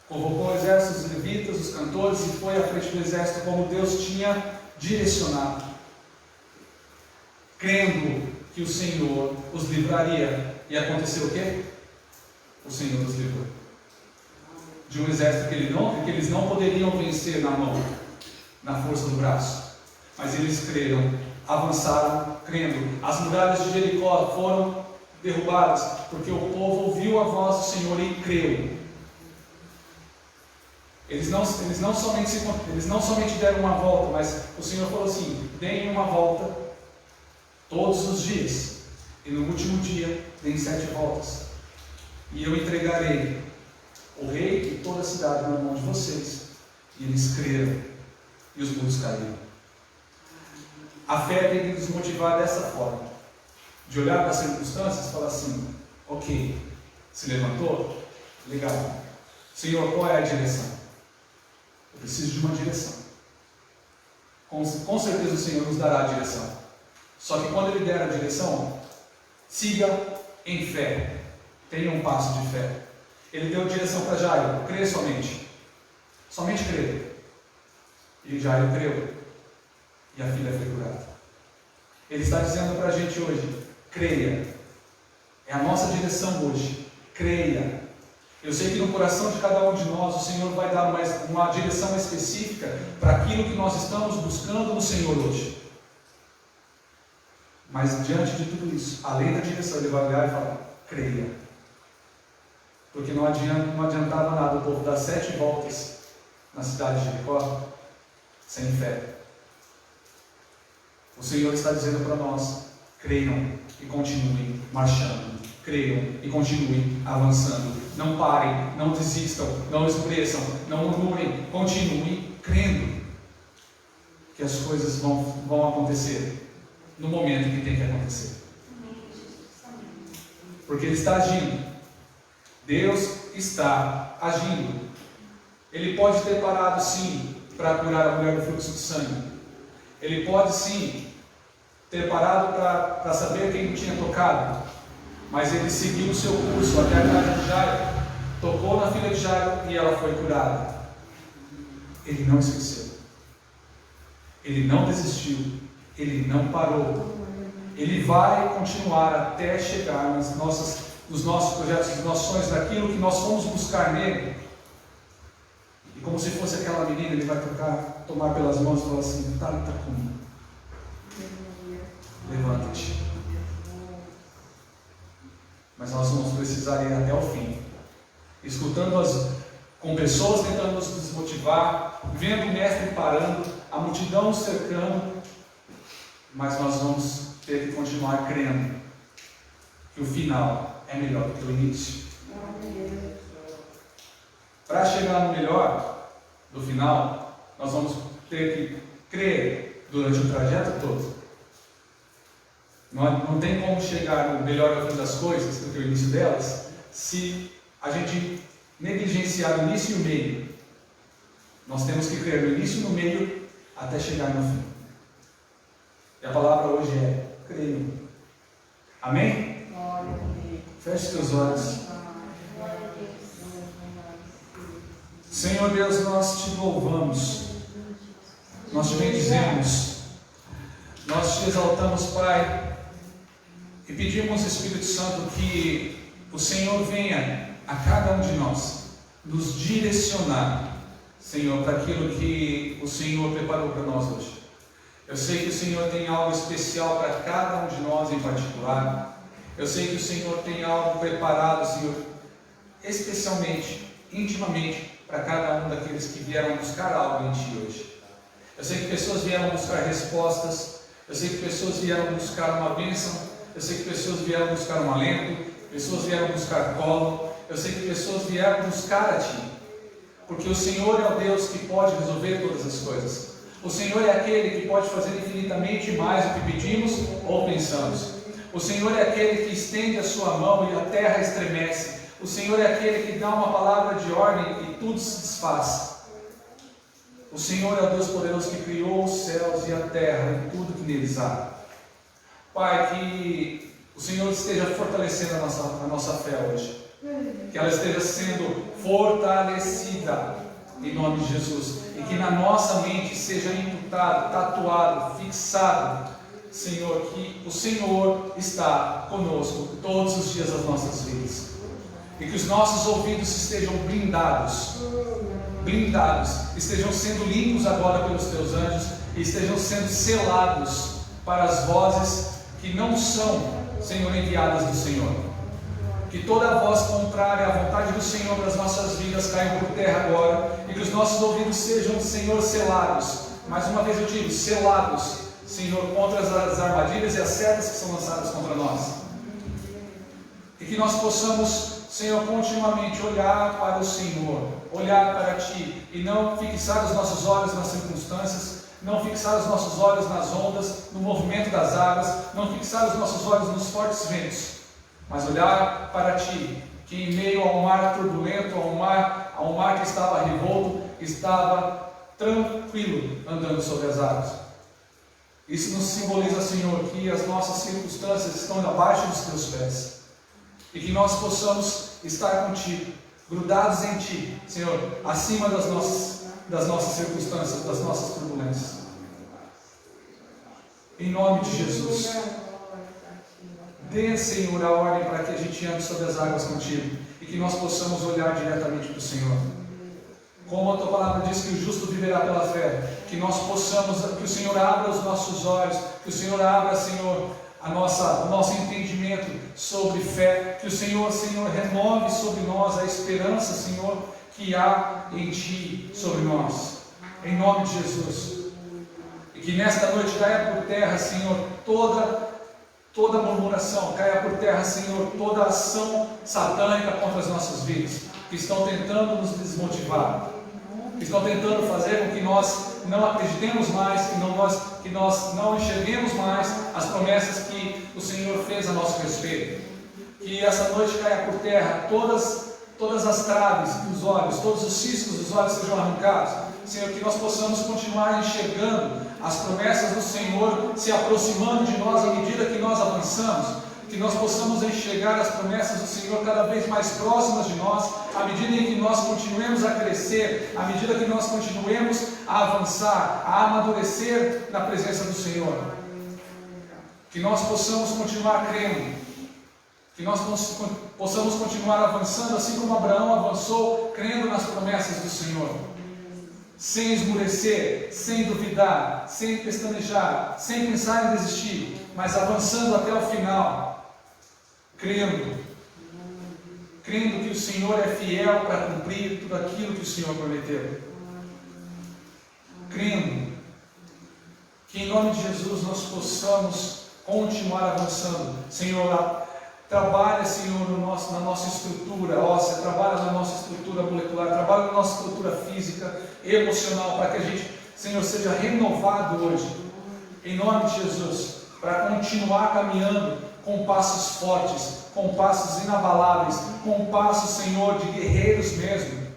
convocou o exército, os levitas, os cantores, e foi à frente do exército como Deus tinha direcionado, crendo que o Senhor os livraria. E aconteceu o quê? O Senhor nos livrou de um exército que eles não poderiam vencer na mão, na força do braço, mas eles creram, avançaram crendo. As muralhas de Jericó foram derrubadas porque o povo ouviu a voz do Senhor e creu. Eles não somente deram uma volta, mas o Senhor falou assim: deem uma volta todos os dias, e no último dia deem 7 voltas, e eu entregarei o rei e toda a cidade na mão de vocês. E eles creram, e os muros caíram. A fé tem que nos motivar dessa forma, de olhar para as circunstâncias e falar assim: ok, se levantou? Legal. Senhor, qual é a direção? Eu preciso de uma direção. Com certeza o Senhor nos dará a direção. Só que quando Ele der a direção, siga em fé. Tenha um passo de fé. Ele deu direção para Jairo: crê somente. Somente crê. E Jairo creu. E a filha foi curada. Ele está dizendo para a gente hoje: creia. É a nossa direção hoje. Creia. Eu sei que no coração de cada um de nós o Senhor vai dar uma direção específica para aquilo que nós estamos buscando no Senhor hoje. Mas diante de tudo isso, além da direção, Ele vai olhar e falar: creia. Porque não adiantava nada o povo dar 7 voltas na cidade de Jericó sem fé. O Senhor está dizendo para nós: creiam e continuem marchando. Creiam e continuem avançando. Não parem, não desistam, não esmoreçam, não murmurem. Continuem crendo que as coisas vão acontecer no momento que tem que acontecer. Porque Ele está agindo. Deus está agindo. Ele pode ter parado sim para curar a mulher do fluxo de sangue. Ele pode sim ter parado para saber quem não tinha tocado. Mas Ele seguiu o seu curso até a casa de Jairo, tocou na filha de Jairo e ela foi curada. Ele não esqueceu. Ele não desistiu. Ele não parou. Ele vai continuar até chegar nos nossos projetos, nos nossos sonhos, daquilo que nós fomos buscar nele. E como se fosse aquela menina, Ele vai tomar pelas mãos e falar assim: tá comigo. Levanta-te. Mas nós vamos precisar ir até o fim, escutando com pessoas tentando nos desmotivar, vendo o mestre parando, a multidão nos cercando, mas nós vamos ter que continuar crendo que o final é melhor do que o início. Para chegar no melhor do final, nós vamos ter que crer durante o trajeto todo. Não tem como chegar no melhor fim das coisas do que o início delas, se a gente negligenciar o início e o meio. Nós temos que crer no início e no meio até chegar no fim. E a palavra hoje é: creio. Amém? Feche seus olhos. Senhor Deus, nós te louvamos, nós te bendizemos, nós te exaltamos, Pai, e pedimos, Espírito Santo, que o Senhor venha a cada um de nós nos direcionar, Senhor, para aquilo que o Senhor preparou para nós hoje. Eu sei que o Senhor tem algo especial para cada um de nós em particular. Eu sei que o Senhor tem algo preparado, Senhor, especialmente, intimamente, para cada um daqueles que vieram buscar algo em Ti hoje. Eu sei que pessoas vieram buscar respostas, eu sei que pessoas vieram buscar uma bênção, eu sei que pessoas vieram buscar um alento, pessoas vieram buscar colo, eu sei que pessoas vieram buscar a Ti, porque o Senhor é o Deus que pode resolver todas as coisas. O Senhor é aquele que pode fazer infinitamente mais do que pedimos ou pensamos. O Senhor é aquele que estende a sua mão e a terra estremece. O Senhor é aquele que dá uma palavra de ordem e tudo se desfaz. O Senhor é o Deus poderoso que criou os céus e a terra e tudo que neles há. Pai, que o Senhor esteja fortalecendo a nossa fé hoje. Que ela esteja sendo fortalecida em nome de Jesus. E que na nossa mente seja imputado, tatuado, fixado, Senhor, que o Senhor está conosco todos os dias das nossas vidas. E que os nossos ouvidos estejam blindados, estejam sendo limpos agora pelos Teus anjos e estejam sendo selados para as vozes que não são, Senhor, enviadas do Senhor. Que toda voz contrária à vontade do Senhor para as nossas vidas caia por terra agora e que os nossos ouvidos sejam, Senhor, selados. Mais uma vez eu digo, selados, Senhor, contra as armadilhas e as setas que são lançadas contra nós. E que nós possamos, Senhor, continuamente olhar para o Senhor, olhar para Ti e não fixar os nossos olhos nas circunstâncias, não fixar os nossos olhos nas ondas, no movimento das águas, não fixar os nossos olhos nos fortes ventos, mas olhar para Ti, que em meio a um mar turbulento, a um mar que estava revolto, estava tranquilo andando sobre as águas. Isso nos simboliza, Senhor, que as nossas circunstâncias estão abaixo dos Teus pés. E que nós possamos estar contigo, grudados em Ti, Senhor, acima das nossas circunstâncias, das nossas turbulências. Em nome de Jesus. Dê, Senhor, a ordem para que a gente ande sobre as águas contigo e que nós possamos olhar diretamente para o Senhor. Como a Tua palavra diz que o justo viverá pela fé, que nós possamos, que o Senhor abra os nossos olhos, que o Senhor abra, Senhor, o nosso entendimento sobre fé, que o Senhor, renove sobre nós a esperança, Senhor, que há em Ti sobre nós, em nome de Jesus. E que nesta noite caia por terra, Senhor, toda murmuração, caia por terra, Senhor, toda ação satânica contra as nossas vidas, que estão tentando nos desmotivar, que estão tentando fazer com que nós não acreditemos mais, que nós não enxerguemos mais as promessas que o Senhor fez a nosso respeito. Que essa noite caia por terra todas as traves dos olhos, todos os ciscos dos olhos sejam arrancados. Senhor, que nós possamos continuar enxergando as promessas do Senhor se aproximando de nós à medida que nós avançamos. Que nós possamos enxergar as promessas do Senhor cada vez mais próximas de nós, à medida em que nós continuemos a crescer, à medida que nós continuemos a avançar, a amadurecer na presença do Senhor. Que nós possamos continuar crendo, que nós possamos continuar avançando, assim como Abraão avançou, crendo nas promessas do Senhor, sem esmurecer, sem duvidar, sem pestanejar, sem pensar em desistir, mas avançando até o final. Crendo que o Senhor é fiel para cumprir tudo aquilo que o Senhor prometeu. Crendo que em nome de Jesus nós possamos continuar avançando. Senhor, trabalha, Senhor, na nossa estrutura óssea, trabalha na nossa estrutura molecular, trabalha na nossa estrutura física, emocional, para que a gente, Senhor, seja renovado hoje. Em nome de Jesus. para continuar caminhando com passos fortes, com passos inabaláveis, com passos, Senhor, de guerreiros mesmo,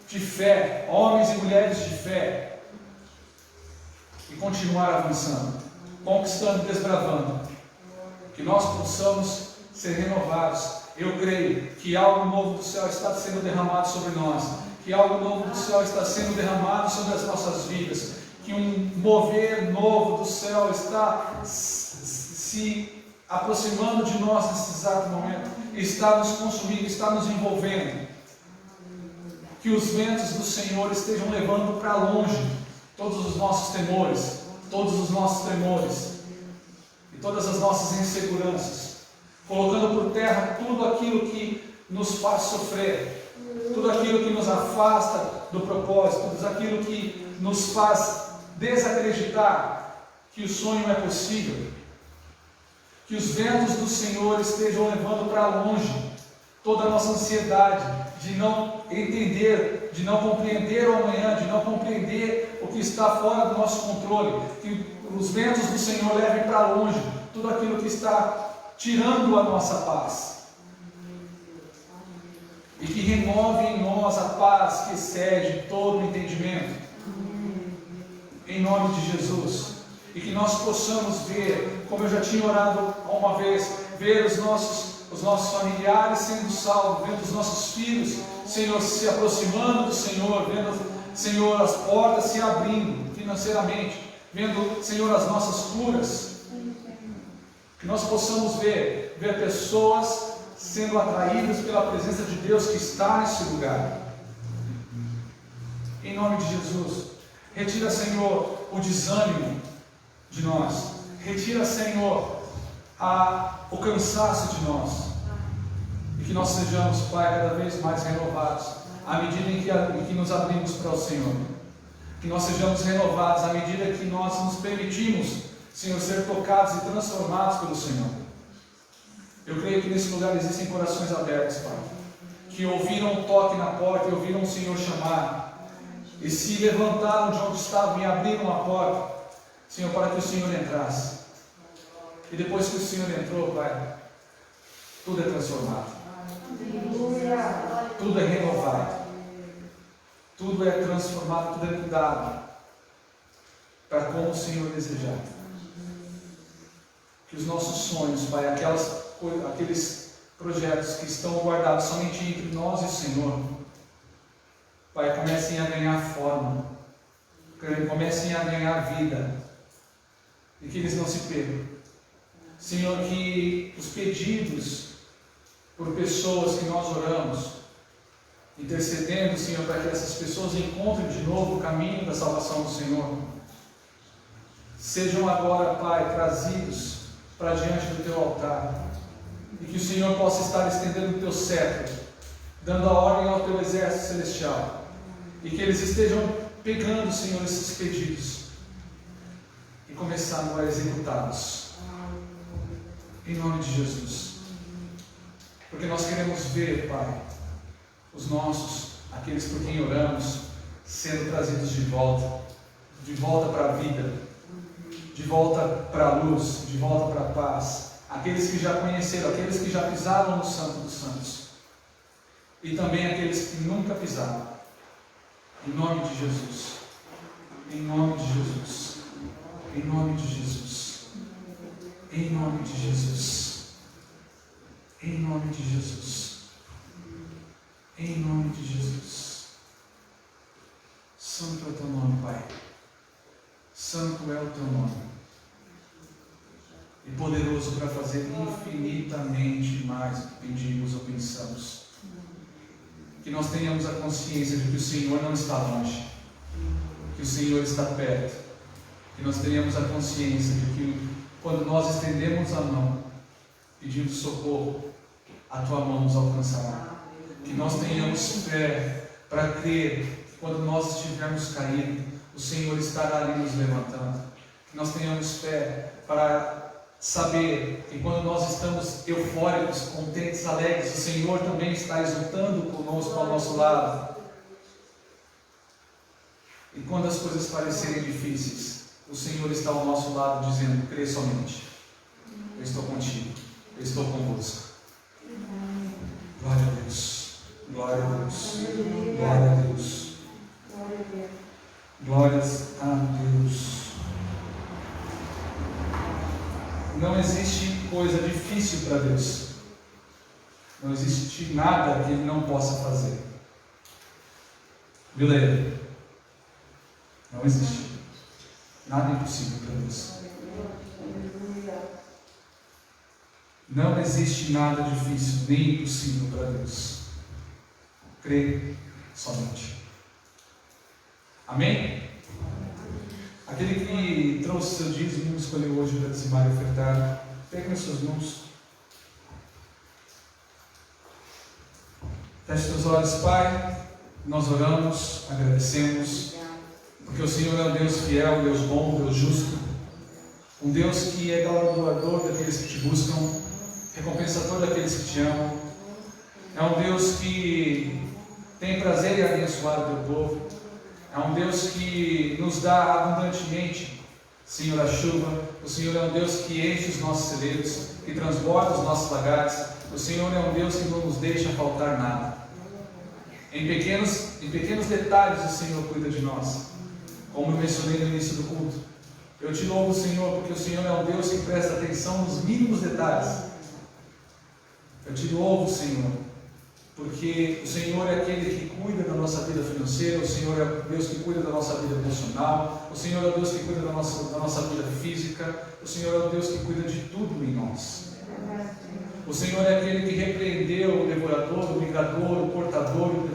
de fé, homens e mulheres de fé, e continuar avançando, conquistando, desbravando, que nós possamos ser renovados. Eu creio que algo novo do céu está sendo derramado sobre nós, que algo novo do céu está sendo derramado sobre as nossas vidas, que um mover novo do céu está se aproximando de nós nesse exato momento, está nos consumindo, está nos envolvendo. Que os ventos do Senhor estejam levando para longe todos os nossos temores, todos os nossos tremores e todas as nossas inseguranças, colocando por terra tudo aquilo que nos faz sofrer, tudo aquilo que nos afasta do propósito, tudo aquilo que nos faz desacreditar que o sonho é possível. Que os ventos do Senhor estejam levando para longe toda a nossa ansiedade de não entender, de não compreender o amanhã, de não compreender o que está fora do nosso controle. Que os ventos do Senhor levem para longe tudo aquilo que está tirando a nossa paz. E que renove em nós a paz que excede todo o entendimento. Em nome de Jesus. E que nós possamos ver, como eu já tinha orado uma vez, ver os nossos familiares sendo salvos, vendo os nossos filhos, Senhor, se aproximando do Senhor, vendo, Senhor, as portas se abrindo financeiramente, vendo, Senhor, as nossas curas. Que nós possamos ver pessoas sendo atraídas pela presença de Deus que está nesse lugar. Em nome de Jesus. Retira, Senhor, o desânimo de nós. Retira, Senhor, o cansaço de nós. E que nós sejamos, Pai, cada vez mais renovados à medida em que nos abrimos para o Senhor. Que nós sejamos renovados à medida que nós nos permitimos, Senhor, ser tocados e transformados pelo Senhor. Eu creio que nesse lugar existem corações abertos, Pai, que ouviram o toque na porta e ouviram o Senhor chamar, e se levantaram de onde estavam e abriram a porta, Senhor, para que o Senhor entrasse. E depois que o Senhor entrou, Pai, tudo é transformado, tudo é renovado, tudo é transformado, tudo é mudado para como o Senhor desejar. Que os nossos sonhos, Pai, aqueles projetos que estão guardados somente entre nós e o Senhor, Pai, comecem a ganhar forma, comecem a ganhar vida, e que eles não se percam. Senhor, que os pedidos por pessoas que nós oramos, intercedendo, Senhor, para que essas pessoas encontrem de novo o caminho da salvação do Senhor, sejam agora, Pai, trazidos para diante do Teu altar, e que o Senhor possa estar estendendo o Teu cetro, dando a ordem ao Teu exército celestial, e que eles estejam pegando, Senhor, esses pedidos e começando a executá-los, em nome de Jesus. Porque nós queremos ver, Pai, os nossos, aqueles por quem oramos, sendo trazidos de volta para a vida, de volta para a luz, de volta para a paz. Aqueles que já conheceram, aqueles que já pisaram no Santo dos Santos, e também aqueles que nunca pisaram. Em nome de Jesus. Em nome de Jesus. Em nome de Jesus. Em nome de Jesus. Em nome de Jesus. Em nome de Jesus. Santo é o Teu nome, Pai. Santo é o Teu nome. E poderoso para fazer infinitamente mais do que pedimos ou pensamos. Que nós tenhamos a consciência de que o Senhor não está longe, que o Senhor está perto. Que nós tenhamos a consciência de que quando nós estendemos a mão, pedindo socorro, a Tua mão nos alcançará. Que nós tenhamos fé para crer que quando nós estivermos caídos, o Senhor estará ali nos levantando. Que nós tenhamos fé para saber que quando nós estamos eufóricos, contentes, alegres, o Senhor também está exultando conosco ao nosso lado. E quando as coisas parecerem difíceis, o Senhor está ao nosso lado dizendo: crê somente. eu estou contigo, eu estou convosco. Glória a Deus, glória a Deus, glória a Deus, glórias a Deus. Não existe coisa difícil para Deus. Não existe nada que Ele não possa fazer. Beleza? Não existe nada impossível para Deus. Não existe nada difícil nem impossível para Deus. Crê somente. Amém? Aquele que trouxe seu dízimo, escolheu hoje para dizimar e ofertar, pegue nas suas mãos. Feche seus olhos, Pai. Nós oramos, agradecemos, porque o Senhor é um Deus fiel, um Deus bom, um Deus justo, um Deus que é galardoador daqueles que te buscam, recompensador daqueles que te amam. É um Deus que tem prazer em abençoar o teu povo. É um Deus que nos dá abundantemente, Senhor, a chuva. O Senhor é um Deus que enche os nossos celeiros, que transborda os nossos lagares. O Senhor é um Deus que não nos deixa faltar nada. Em pequenos detalhes o Senhor cuida de nós. Como eu mencionei no início do culto, eu te louvo, Senhor, porque o Senhor é um Deus que presta atenção nos mínimos detalhes. Eu te louvo, Senhor, porque o Senhor é aquele que cuida da nossa vida financeira, o Senhor é o Deus que cuida da nossa vida emocional, o Senhor é o Deus que cuida da nossa vida física, o Senhor é o Deus que cuida de tudo em nós. O Senhor é aquele que repreendeu o devorador, o migrador, o portador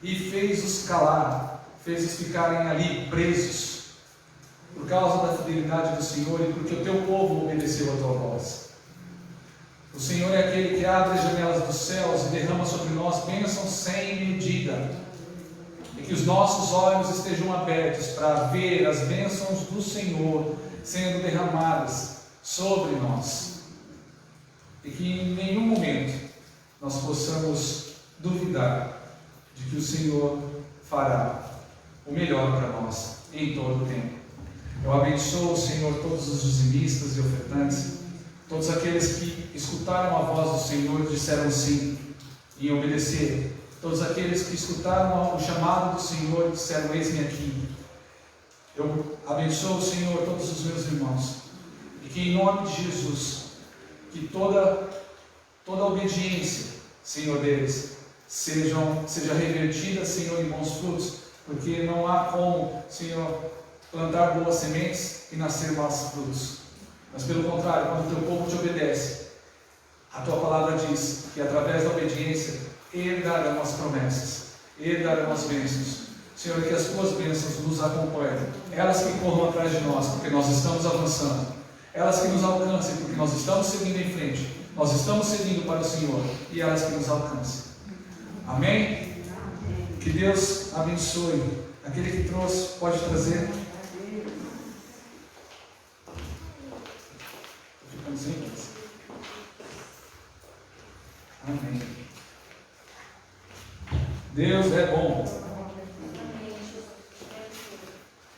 e fez-os calar, fez-os ficarem ali presos por causa da fidelidade do Senhor e porque o teu povo obedeceu a tua voz. O Senhor é aquele que abre as janelas dos céus e derrama sobre nós bênçãos sem medida. E que os nossos olhos estejam abertos para ver as bênçãos do Senhor sendo derramadas sobre nós. E que em nenhum momento nós possamos duvidar de que o Senhor fará o melhor para nós em todo o tempo. Eu abençoo, Senhor, todos os dizimistas e ofertantes, todos aqueles que escutaram a voz do Senhor e disseram sim em obedecer, todos aqueles que escutaram o chamado do Senhor e disseram eis-me aqui. Eu abençoo, Senhor, todos os meus irmãos, e que em nome de Jesus, que toda obediência, Senhor, deles seja revertida, Senhor, em bons frutos, porque não há como, Senhor, plantar boas sementes e nascer maus frutos. Mas pelo contrário, quando o teu povo te obedece, a tua palavra diz que através da obediência herdarão as promessas, herdarão as bênçãos. Senhor, que as tuas bênçãos nos acompanhem, elas que corram atrás de nós, porque nós estamos avançando, elas que nos alcancem, porque nós estamos seguindo em frente, nós estamos seguindo para o Senhor, e elas que nos alcancem. Amém? Que Deus abençoe. Aquele que trouxe, pode trazer. Amém. Deus é bom.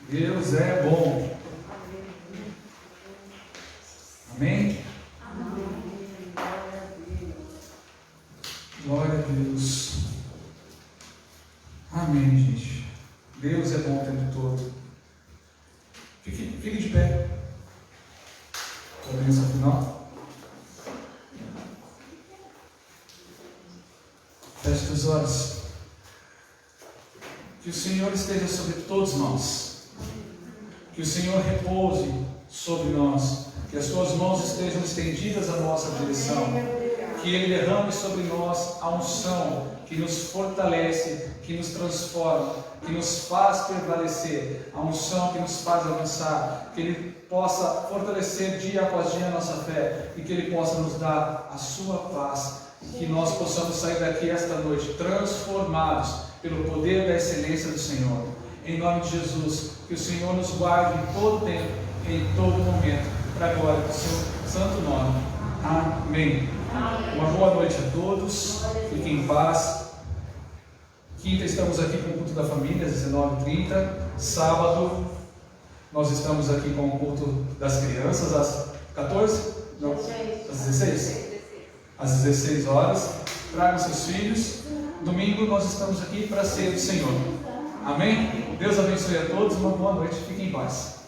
Deus é bom. Amém? Glória a Deus. Amém, gente. Deus é bom o tempo todo. Fique de pé. A bênção final. Feche os olhos. Que o Senhor esteja sobre todos nós. Que o Senhor repouse sobre nós. Que as suas mãos estejam estendidas à nossa direção. Que Ele derrame sobre nós a unção que nos fortalece, que nos transforma, que nos faz prevalecer, a unção que nos faz avançar, que Ele possa fortalecer dia após dia a nossa fé e que Ele possa nos dar a sua paz, que nós possamos sair daqui esta noite transformados pelo poder da excelência do Senhor. Em nome de Jesus, que o Senhor nos guarde em todo tempo, em todo momento, para a glória do seu santo nome. Amém. Uma boa noite a todos, fiquem em paz. Quinta estamos aqui com o culto da família, às 19h30. Sábado nós estamos aqui com o culto das crianças, às 14h. Não, às 16? Às 16 horas. Tragam seus filhos. Domingo nós estamos aqui para a ceia do Senhor. Amém? Deus abençoe a todos. Uma boa noite. Fiquem em paz.